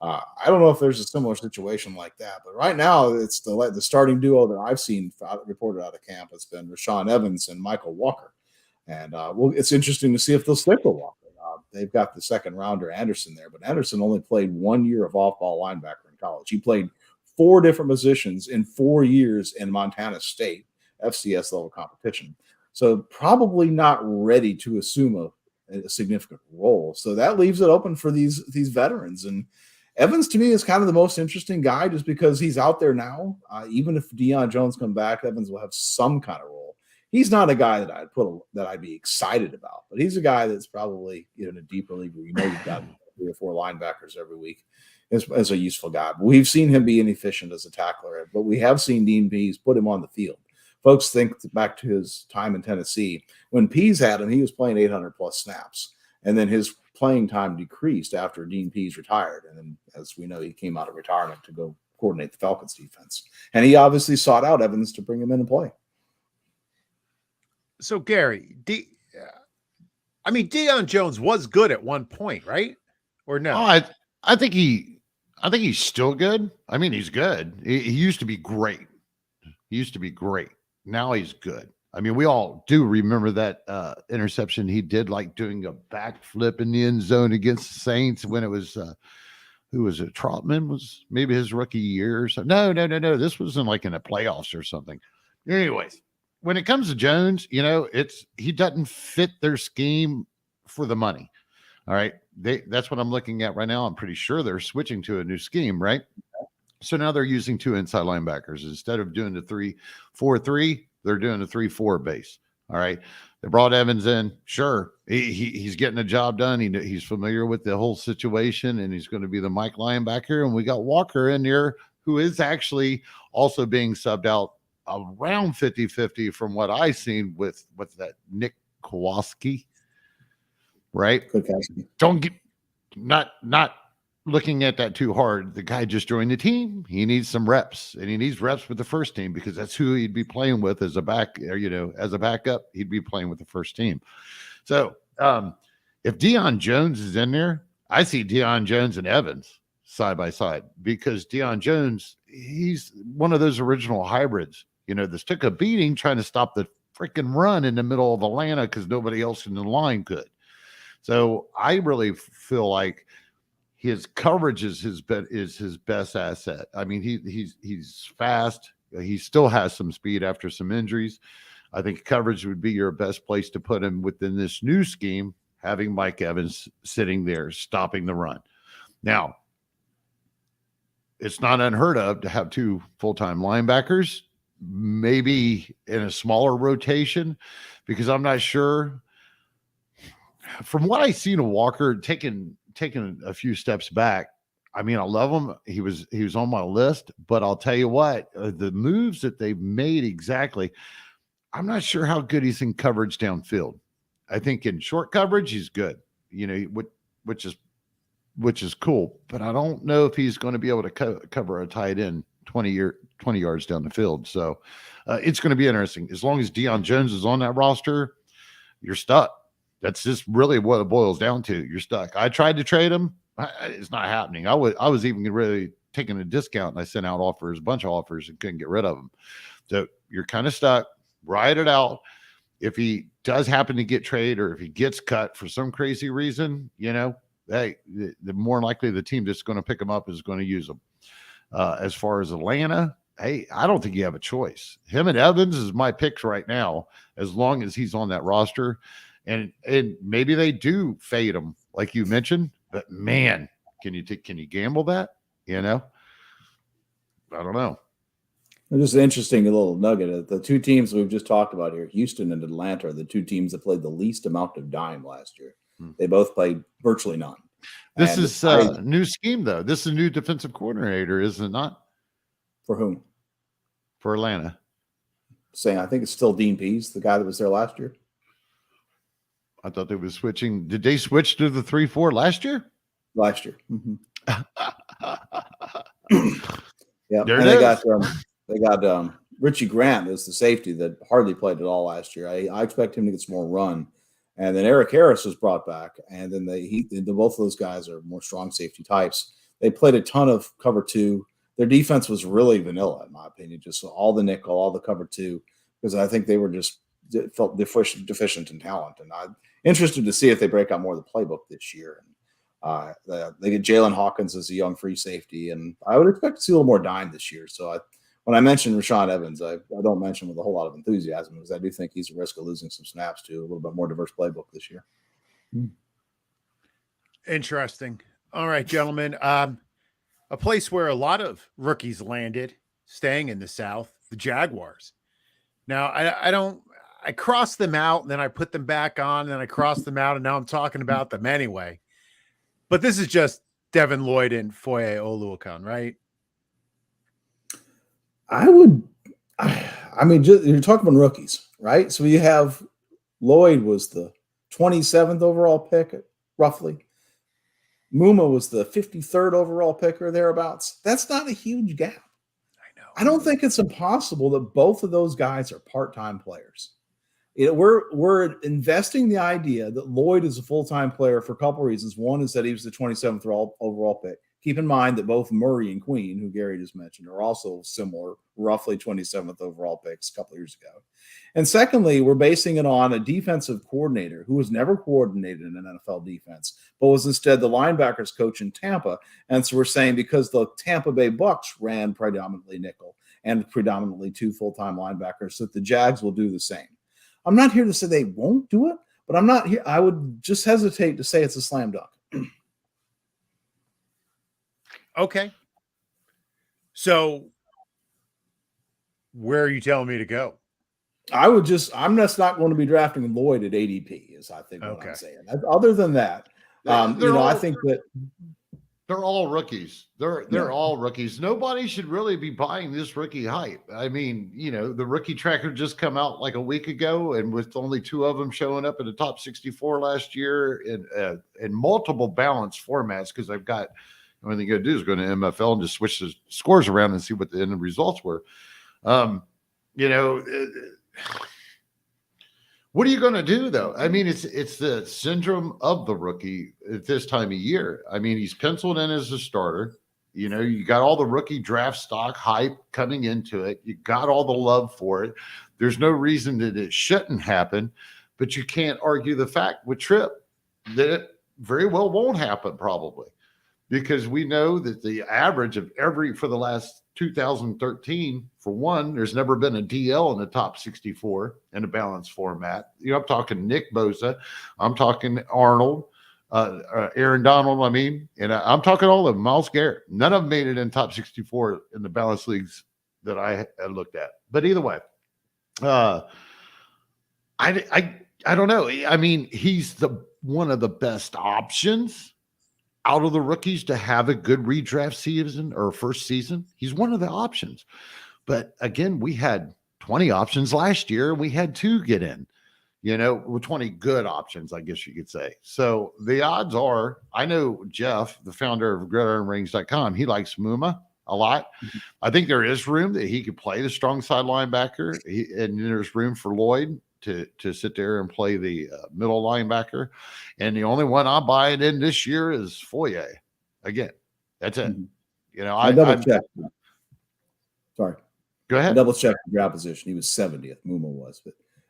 I don't know if there's a similar situation like that. But right now, it's the starting duo that I've seen reported out of camp has been Rashaan Evans and Michael Walker. And it's interesting to see if they'll stick with Walker. They've got the 2nd rounder Anderson there, but Anderson only played 1 year of off-ball linebacker in college. He played 4 different positions in 4 years in Montana State, FCS level competition. So probably not ready to assume a significant role. So that leaves it open for these veterans. And Evans, to me, is kind of the most interesting guy just because he's out there now. Even if Dion Jones comes back, Evans will have some kind of role. He's not a guy that I'd be excited about, but he's a guy that's probably in a deeper league where you've got 3 or 4 linebackers every week as a useful guy. But we've seen him be inefficient as a tackler, but we have seen Dean Pease put him on the field. Folks think back to his time in Tennessee. When Pease had him, he was playing 800-plus snaps, and then his playing time decreased after Dean Pease retired. And then, as we know, he came out of retirement to go coordinate the Falcons defense. And he obviously sought out Evans to bring him in and play. So, Gary, Deion Jones was good at one point, right? or no? I think he's still good. I mean, he's good. He used to be great. Now he's good. I mean, we all do remember that interception he did, like doing a backflip in the end zone against the Saints when it was who was it? Trotman was maybe his rookie year or something. No. This was in the playoffs or something. Anyways, when it comes to Jones, he doesn't fit their scheme for the money. All right. That's what I'm looking at right now. I'm pretty sure they're switching to a new scheme, right? So now they're using 2 inside linebackers instead of doing the 3-4-3. They're doing a 3-4 base. All right. They brought Evans in. Sure. He's getting the job done. He's familiar with the whole situation, and he's going to be the Mike linebacker. And we got Walker in there, who is actually also being subbed out around 50-50 from what I've seen with that Nick Kowalski. Right. Don't get not looking at that too hard. The guy just joined the team. He needs some reps, and he needs reps with the first team because that's who he'd be playing with as a back, as a backup. He'd be playing with the first team. So if Dion Jones is in there, I see Dion Jones and Evans side by side because Dion Jones, he's one of those original hybrids. This took a beating trying to stop the freaking run in the middle of Atlanta because nobody else in the line could. So I really feel like his coverage is his best asset. I mean, he's fast. He still has some speed after some injuries. I think coverage would be your best place to put him within this new scheme, having Mike Evans sitting there stopping the run. Now, it's not unheard of to have 2 full-time linebackers, maybe in a smaller rotation, because I'm not sure. From what I seen of Walker taking a few steps back, I mean, I love him. He was on my list, but I'll tell you what, the moves that they've made exactly, I'm not sure how good he's in coverage downfield. I think in short coverage, he's good, which is cool, but I don't know if he's going to be able to cover a tight end 20 yards down the field. So it's going to be interesting. As long as Dion Jones is on that roster, you're stuck. That's just really what it boils down to. You're stuck. I tried to trade him. It's not happening. I was even really taking a discount, and I sent out offers, a bunch of offers, and couldn't get rid of them. So you're kind of stuck. Ride it out. If he does happen to get traded or if he gets cut for some crazy reason, hey, the more likely the team that's going to pick him up is going to use him. As far as Atlanta, hey, I don't think you have a choice. Him and Evans is my picks right now, as long as he's on that roster. And maybe they do fade him, like you mentioned. But man, can you gamble that? I don't know. Just an interesting little nugget. The 2 teams we've just talked about here, Houston and Atlanta, are the 2 teams that played the least amount of dime last year. They both played virtually none. This is a new scheme, though. This is a new defensive coordinator, is it not? For whom? For Atlanta. I think it's still Dean Pease, the guy that was there last year. I thought they were switching. Did they switch to the 3-4 last year? Last year. Mm-hmm. Yeah. There and they got Richie Grant as the safety that hardly played at all last year. I expect him to get some more run. And then Eric Harris was brought back. And then both of those guys are more strong safety types. They played a ton of cover 2. Their defense was really vanilla, in my opinion. Just all the nickel, all the cover 2, because I think they were just felt deficient in talent. And I'm interested to see if they break out more of the playbook this year. And they get Jalen Hawkins as a young free safety, and I would expect to see a little more dime this year. So when I mention Rashawn Evans, I don't mention with a whole lot of enthusiasm, because I do think he's at risk of losing some snaps to a little bit more diverse playbook this year. Interesting. All right, gentlemen. A place where a lot of rookies landed, staying in the South, the Jaguars. Now, I cross them out, and then I put them back on, and then I cross them out, and now I'm talking about them anyway. But this is just Devin Lloyd and Foye Oluokun, right? You're talking about rookies, right? So you have Lloyd was the 27th overall pick, roughly. Muma was the 53rd overall pick or thereabouts. That's not a huge gap. I know. I don't think it's impossible that both of those guys are part-time players. We're investing the idea that Lloyd is a full-time player for a couple of reasons. One is that he was the 27th overall pick. Keep in mind that both Murray and Queen, who Gary just mentioned, are also similar, roughly 27th overall picks a couple of years ago. And secondly, we're basing it on a defensive coordinator who was never coordinated in an NFL defense, but was instead the linebackers coach in Tampa. And so we're saying because the Tampa Bay Bucks ran predominantly nickel and predominantly 2 full-time linebackers, that the Jags will do the same. I'm not here to say they won't do it, but I'm not here. I would just hesitate to say it's a slam dunk. Okay. So where are you telling me to go? I'm just not going to be drafting Lloyd at ADP, is I think what I'm saying. Other than that, I think that they're all rookies. They're all rookies. Nobody should really be buying this rookie hype. I mean, the rookie tracker just come out like a week ago, and with only 2 of them showing up in the top 64 last year in multiple balanced formats, because I've got the only thing you got to do is go to MFL and just switch the scores around and see what the end results were. What are you going to do, though? I mean, it's the syndrome of the rookie at this time of year. I mean, he's penciled in as a starter. You got all the rookie draft stock hype coming into it. You got all the love for it. There's no reason that it shouldn't happen, but you can't argue the fact with Tripp that it very well won't happen probably, because we know that the average of for the last 2013, for one, there's never been a DL in the top 64 in a balanced format. I'm talking Nick Bosa. I'm talking Arnold, Aaron Donald, and I'm talking all of them, Myles Garrett. None of them made it in top 64 in the balanced leagues that I looked at. But either way, I don't know. I mean, he's one of the best options out of the rookies to have a good redraft season or first season. He's one of the options. But again, we had 20 options last year, and we had 2 get in, 20 good options, I guess you could say. So the odds are, I know Jeff, the founder of GridironRatings.com, he likes Muma a lot. I think there is room that he could play the strong side linebacker, and there's room for Lloyd to sit there and play the middle linebacker. And the only one I'm buying in this year is Foye. Again, that's it. I double checked. Sorry. Go ahead. I double checked the draft position. He was 70th. Muma was.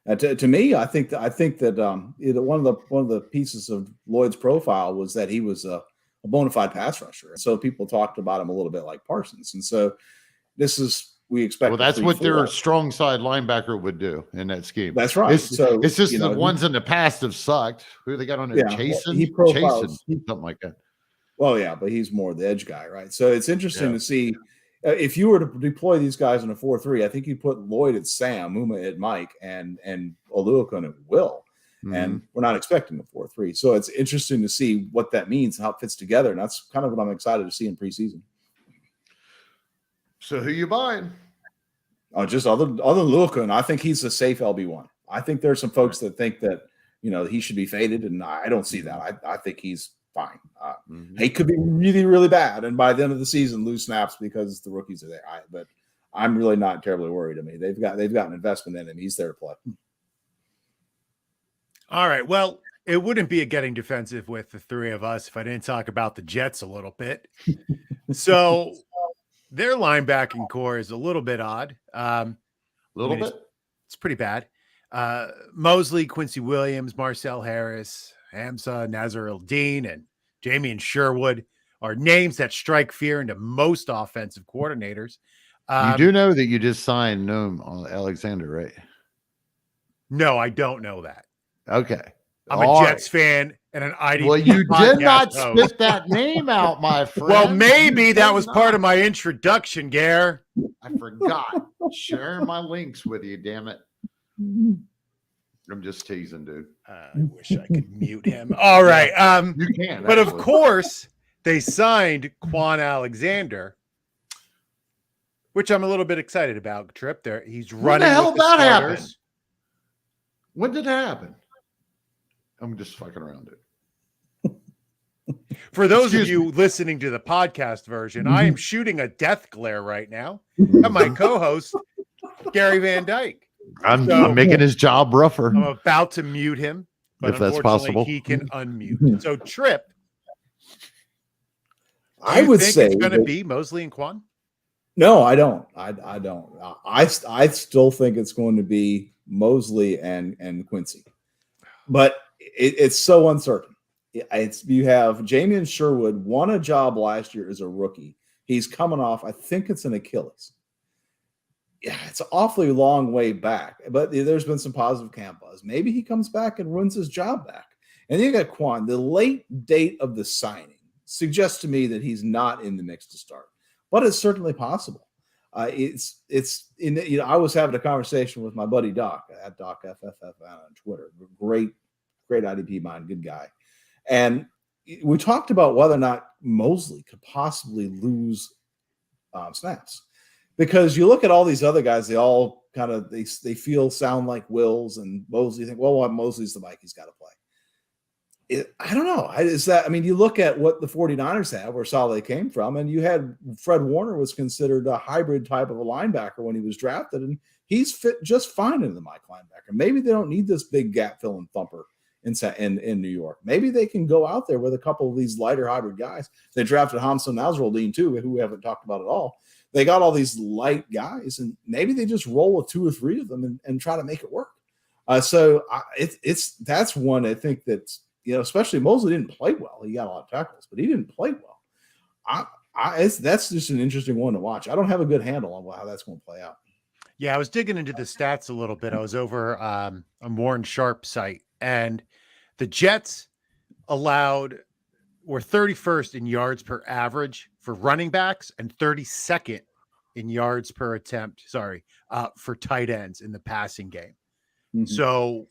But to me, I think that one of the pieces of Lloyd's profile was that he was a bona fide pass rusher. So people talked about him a little bit like Parsons. And so we expect. Well, that's what their strong side linebacker would do in that scheme. That's right. It's just the ones in the past have sucked. Who they got on there? Chasen, something like that. Well, yeah, but he's more the edge guy, right? So it's interesting to see if you were to deploy these guys in a 4-3. I think you put Lloyd at Sam, Muma at Mike, and Oluokun at Will. Mm-hmm. And we're not expecting a 4-3. So it's interesting to see what that means, how it fits together, and that's kind of what I'm excited to see in preseason. So who you buying? Just other than Oluokun, I think he's a safe LB1. I think there's some folks that think that he should be faded, and I don't see that. I think he's fine. He could be really, really bad, and by the end of the season lose snaps because the rookies are there. But I'm really not terribly worried. I mean, they've got an investment in him. He's there to play. All right. Well, it wouldn't be a getting defensive with the 3 of us if I didn't talk about the Jets a little bit. So their linebacking core is a little bit odd. It's pretty bad. Mosley, Quincy Williams, Marcel Harris, Hamza, Nazar El-Din, and Damian Sherwood are names that strike fear into most offensive coordinators. You do know that you just signed Noam Alexander, right? No, I don't know that. Okay. I'm a Jets fan and an IDP. Well, you did not spit that name out, my friend. Well, maybe that was part of my introduction, Gare. I forgot. Sharing my links with you, damn it. I'm just teasing, dude. I wish I could mute him. All right. You can. But of course, they signed Quan Alexander, which I'm a little bit excited about. Tripp there. He's running. When the hell with the that starters. happen? When did that happen? I'm just fucking around it. For those of you listening to the podcast version, I am shooting a death glare right now at my co-host, Gary Van Dyke. I'm making his job rougher. I'm about to mute him, but If that's unfortunately, possible. he can unmute. So, Tripp, I would say it's going to be Mosley and Quan. No, I don't. I don't. I still think it's going to be Mosley and Quincy, but it's so uncertain. You have Jamian Sherwood won a job last year as a rookie. He's coming off, I think it's an Achilles. Yeah, it's an awfully long way back, but there's been some positive camp buzz. Maybe he comes back and runs his job back. And then you got Quan. The late date of the signing suggests to me that he's not in the mix to start, but it's certainly possible. It's in the, I was having a conversation with my buddy Doc at Doc FFF on Twitter. Great IDP mind, good guy. And we talked about whether or not Mosley could possibly lose snaps, because you look at all these other guys, they all kind of they sound like Wills, and Mosley, you think, well, Mosley's the Mike, he's got to play. I don't know. You look at what the 49ers have, where Saleh came from, and you had Fred Warner was considered a hybrid type of a linebacker when he was drafted, and he's fit just fine in the Mike linebacker. Maybe they don't need this big gap filling thumper in New York. Maybe they can go out there with a couple of these lighter hybrid guys. They drafted Hamza Nasruddin too, who we haven't talked about at all. They got all these light guys, and maybe they just roll with 2 or 3 of them and try to make it work. That's one I think that's, especially Mosley didn't play well. He got a lot of tackles, but he didn't play well. That's just an interesting one to watch. I don't have a good handle on how that's going to play out. Yeah, I was digging into the stats a little bit. I was over on Warren Sharp's site, and the Jets were 31st in yards per average for running backs and 32nd in yards per attempt. For tight ends in the passing game. Mm-hmm. So,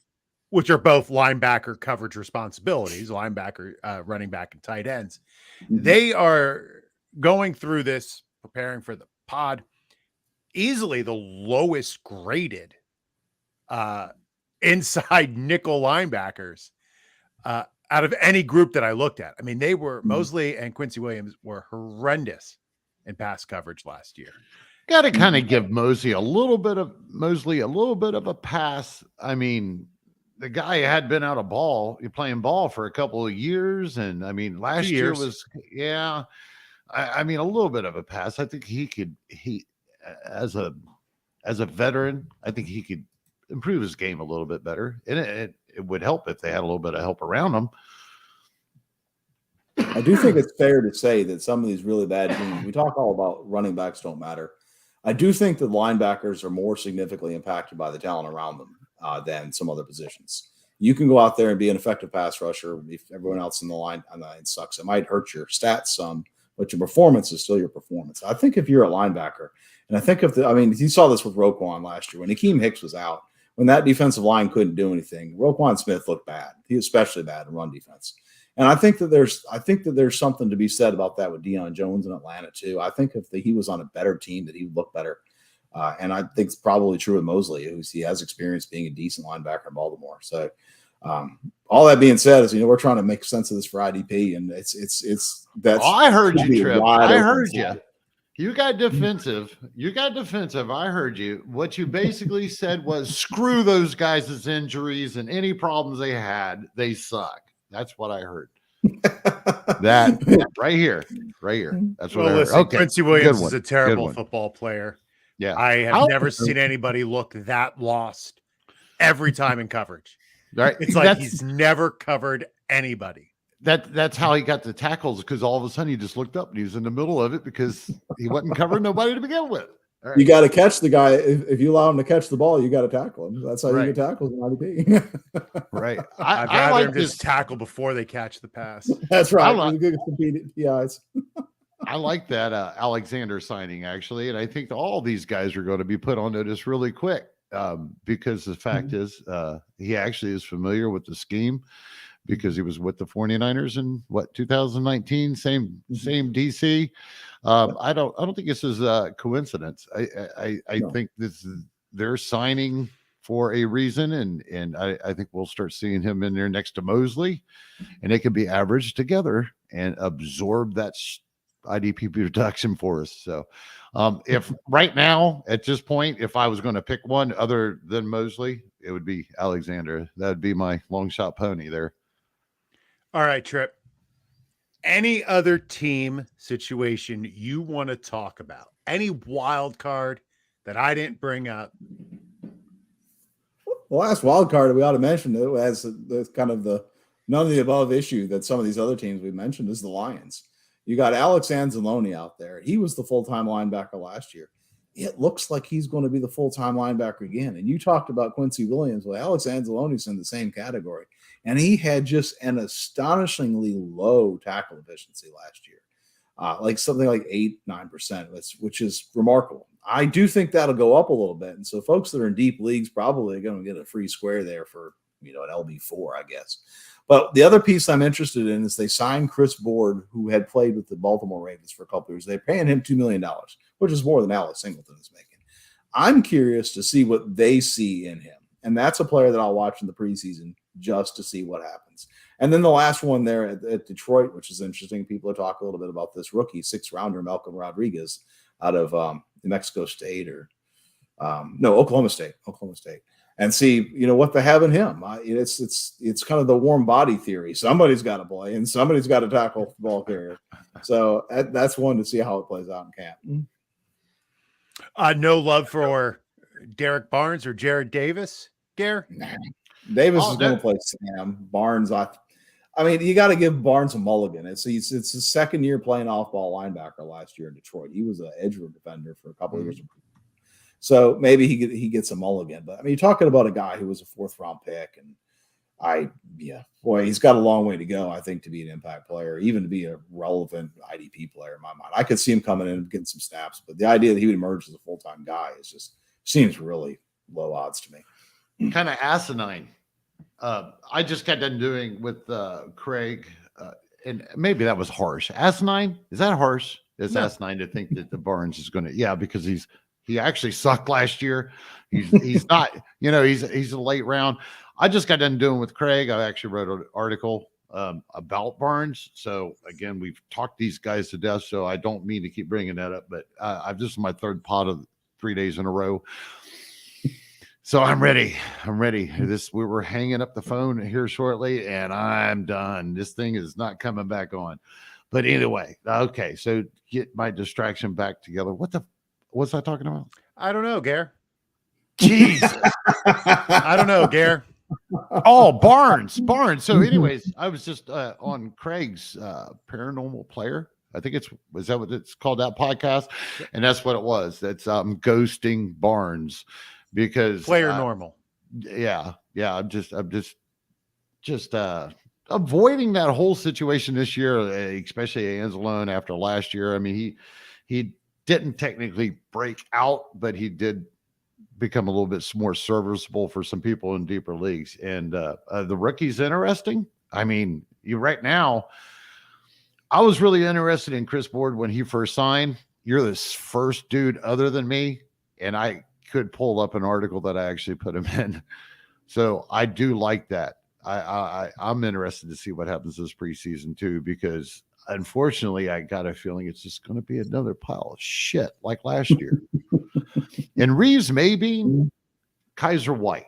which are both linebacker coverage responsibilities, linebacker, running back, and tight ends. Mm-hmm. They are going through this, preparing for the pod, easily the lowest graded inside nickel linebackers out of any group that I looked at. I mean, they were Mosley and Quincy Williams were horrendous in pass coverage last year. Got to kind of give Mosley a little bit of a pass. I mean, the guy had been out of playing ball for a couple of years. And I mean, last year was, a little bit of a pass. I think he as a veteran, I think he could improve his game a little bit better. And it would help if they had a little bit of help around him. I do think it's fair to say that some of these really bad teams, we talk all about running backs don't matter. I do think that linebackers are more significantly impacted by the talent around them than some other positions. You can go out there and be an effective pass rusher if everyone else on the line sucks. It might hurt your stats some, but your performance is still your performance. I think if you're a linebacker, and I think you saw this with Roquan last year when Akeem Hicks was out, when that defensive line couldn't do anything, Roquan Smith looked bad. He was especially bad in run defense. And I think that there's something to be said about that with Dion Jones in Atlanta too. I think if he was on a better team, that he would look better. And I think it's probably true with Mosley, he has experience being a decent linebacker in Baltimore. So all that being said is, we're trying to make sense of this for IDP, and that's. I heard you, Tripp. I heard you. You got defensive. I heard you. What you basically said was, screw those guys' injuries and any problems they had. They suck. That's what I heard. That right here. That's what I heard. Listen, okay. Quincy Williams is a terrible football player. Yeah. I have never seen anybody look that lost every time in coverage. Right. It's like he's never covered anybody. That's how he got the tackles, because all of a sudden he just looked up and he was in the middle of it because he wasn't covering nobody to begin with. Right. You got to catch the guy. If you allow him to catch the ball, you got to tackle him. That's how you get tackles in IDP. Right. I'd rather him just tackle before they catch the pass. That's right. I like that Alexander signing, actually. And I think all these guys are going to be put on notice really quick because the fact is he actually is familiar with the scheme, because he was with the 49ers in 2019, same DC. I don't think this is a coincidence. I think they're signing for a reason, and I think we'll start seeing him in there next to Mosley, and they can be averaged together and absorb that IDP production for us. So if right now at this point, if I was going to pick one other than Mosley, it would be Alexander. That would be my long shot pony there. All right, Tripp. Any other team situation you want to talk about? Any wild card that I didn't bring up? The last wild card that we ought to mention it has the kind of the none of the above issue that some of these other teams we mentioned is the Lions. You got Alex Anzalone out there. He was the full-time linebacker last year. It looks like he's going to be the full-time linebacker again. And you talked about Quincy Williams. Well, Alex Anzalone's in the same category. And he had just an astonishingly low tackle efficiency last year, like something like 8-9%, which is remarkable. I do think that'll go up a little bit. And so folks that are in deep leagues probably are going to get a free square there for, an LB4, I guess. But the other piece I'm interested in is they signed Chris Board, who had played with the Baltimore Ravens for a couple of years. They're paying him $2 million, which is more than Alex Singleton is making. I'm curious to see what they see in him. And that's a player that I'll watch in the preseason just to see what happens. And then the last one there at Detroit, which is interesting. People are talking a little bit about this rookie 6th-rounder, Malcolm Rodriguez, out of New Mexico State Oklahoma State. And see, what they have in him. It's kind of the warm body theory. Somebody's got to play, and somebody's got to tackle the ball carrier. So that's one to see how it plays out in camp. No love for Derek Barnes or Jared Davis, Gare? Davis is going to play Sam. Barnes, I mean, you got to give Barnes a mulligan. It's his second year playing off-ball linebacker last year in Detroit. He was an edge defender for a couple of years. So maybe he gets a mulligan. But I mean, you're talking about a guy who was a 4th-round pick, and he's got a long way to go, I think, to be an impact player, even to be a relevant IDP player in my mind. I could see him coming in and getting some snaps, but the idea that he would emerge as a full-time guy seems really low odds to me. Kind of asinine. I just got done doing with Craig, and maybe that was harsh. Asinine? Is that harsh? It's asinine to think that the Barnes is going to, because he actually sucked last year. He's not, he's a late round. I just got done doing with Craig. I actually wrote an article about Barnes. So again, we've talked these guys to death. So I don't mean to keep bringing that up, but this is my 3rd pod of 3 days in a row. So I'm ready. We were hanging up the phone here shortly, and I'm done. This thing is not coming back on. But anyway, okay. So get my distraction back together. What's I talking about? I don't know, Gare. Jeez. I don't know, Gare. Oh, Barnes. So anyways, I was just on Craig's Paranormal Player. I think is that what it's called, that podcast? And that's what it was. That's ghosting Barnes. Because player normal. I'm just avoiding that whole situation this year, especially Anzalone after last year. I mean, he didn't technically break out, but he did become a little bit more serviceable for some people in deeper leagues. And the rookie's interesting. I mean, right now, I was really interested in Chris Board when he first signed. You're the first dude other than me, and I could pull up an article that I actually put him in. So I do like that. I'm interested to see what happens this preseason too, because unfortunately I got a feeling it's just going to be another pile of shit like last year. And Reeves Maybean, Kaiser White.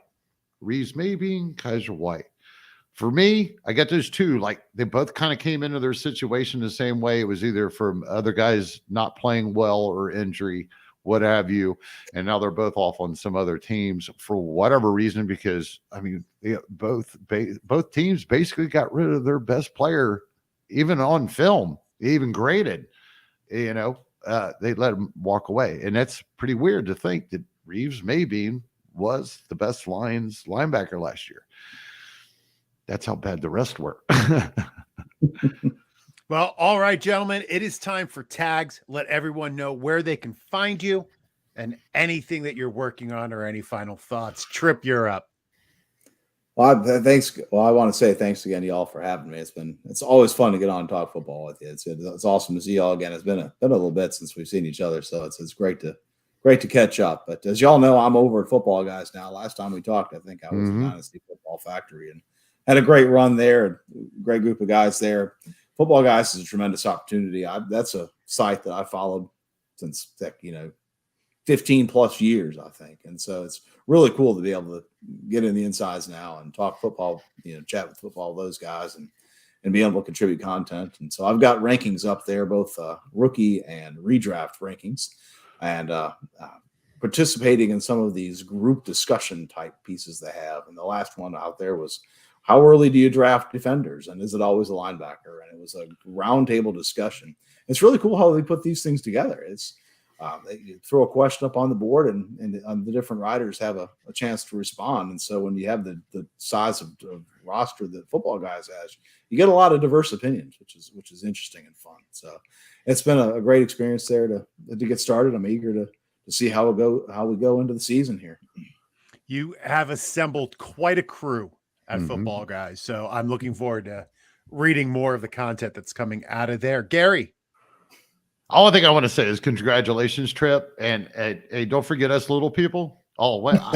For me, I got those two. Like, they both kind of came into their situation the same way. It was either from other guys not playing well or injury, what have you, and now they're both off on some other teams for whatever reason, because I mean, both teams basically got rid of their best player, even on film, even graded. They let him walk away, and that's pretty weird to think that Reeves Maybean was the best Lions linebacker last year. That's how bad the rest were. Well, all right, gentlemen, it is time for tags. Let everyone know where they can find you and anything that you're working on, or any final thoughts. Tripp, you're up. Well, thanks. Well, I want to say thanks again to y'all for having me. It's always fun to get on and talk football with you. It's awesome to see y'all again. It's been a little bit since we've seen each other, so it's great to catch up. But as y'all know, I'm over at Football Guys now. Last time we talked, I think I was at Dynasty Football Factory and had a great run there. Great group of guys there. Football Guys is a tremendous opportunity. That's a site that I followed since 15 plus years, I think. And so it's really cool to be able to get in the insides now and talk football, chat with football, those guys, and be able to contribute content. And so I've got rankings up there, both rookie and redraft rankings, and participating in some of these group discussion type pieces they have. And the last one out there was, how early do you draft defenders? And is it always a linebacker? And it was a roundtable discussion. It's really cool how they put these things together. It's they throw a question up on the board, and the different writers have a chance to respond. And so when you have the size of roster that Football Guys has, you get a lot of diverse opinions, which is interesting and fun. So it's been a great experience there to get started. I'm eager to see how we go into the season here. You have assembled quite a crew at Football Guys, so I'm looking forward to reading more of the content that's coming out of there. Gary. All I think I want to say is congratulations, Tripp, and hey, don't forget us little people. Oh, well,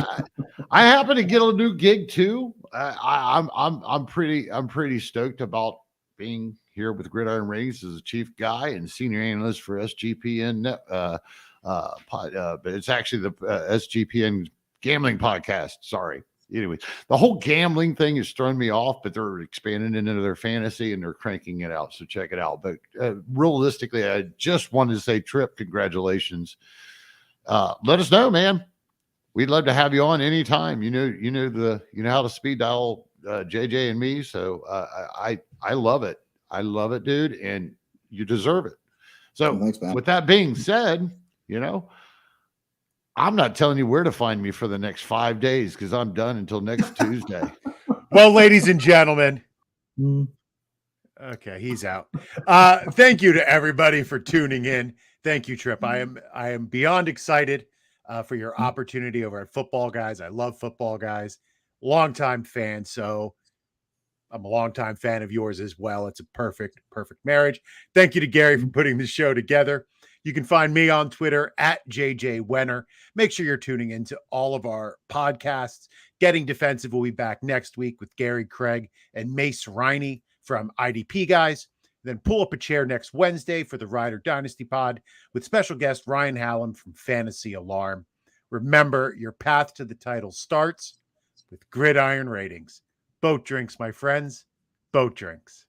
I happen to get a new gig too. I'm pretty stoked about being here with Gridiron Ratings as a chief guy and senior analyst for SGPN. But it's actually the SGPN gambling podcast. Sorry. Anyway, the whole gambling thing has thrown me off, but they're expanding into their fantasy and they're cranking it out. So check it out. But realistically, I just wanted to say, Tripp, congratulations. Let us know, man. We'd love to have you on anytime. You know how to speed dial JJ and me. So I love it. I love it, dude. And you deserve it. So thanks, man. With that being said, I'm not telling you where to find me for the next 5 days because I'm done until next Tuesday. Well, ladies and gentlemen, okay, he's out. Thank you to everybody for tuning in. Thank you, Tripp. I am beyond excited for your opportunity over at Football Guys. I love Football Guys. Longtime fan, so I'm a longtime fan of yours as well. It's a perfect marriage. Thank you to Gary for putting this show together. You can find me on Twitter at JJ Wenner. Make sure you're tuning into all of our podcasts. Getting Defensive will be back next week with Gary Craig and Mace Riney from IDP Guys. Then pull up a chair next Wednesday for the Rider Dynasty Pod with special guest Ryan Hallam from Fantasy Alarm. Remember, your path to the title starts with Gridiron Ratings. Boat drinks, my friends. Boat drinks.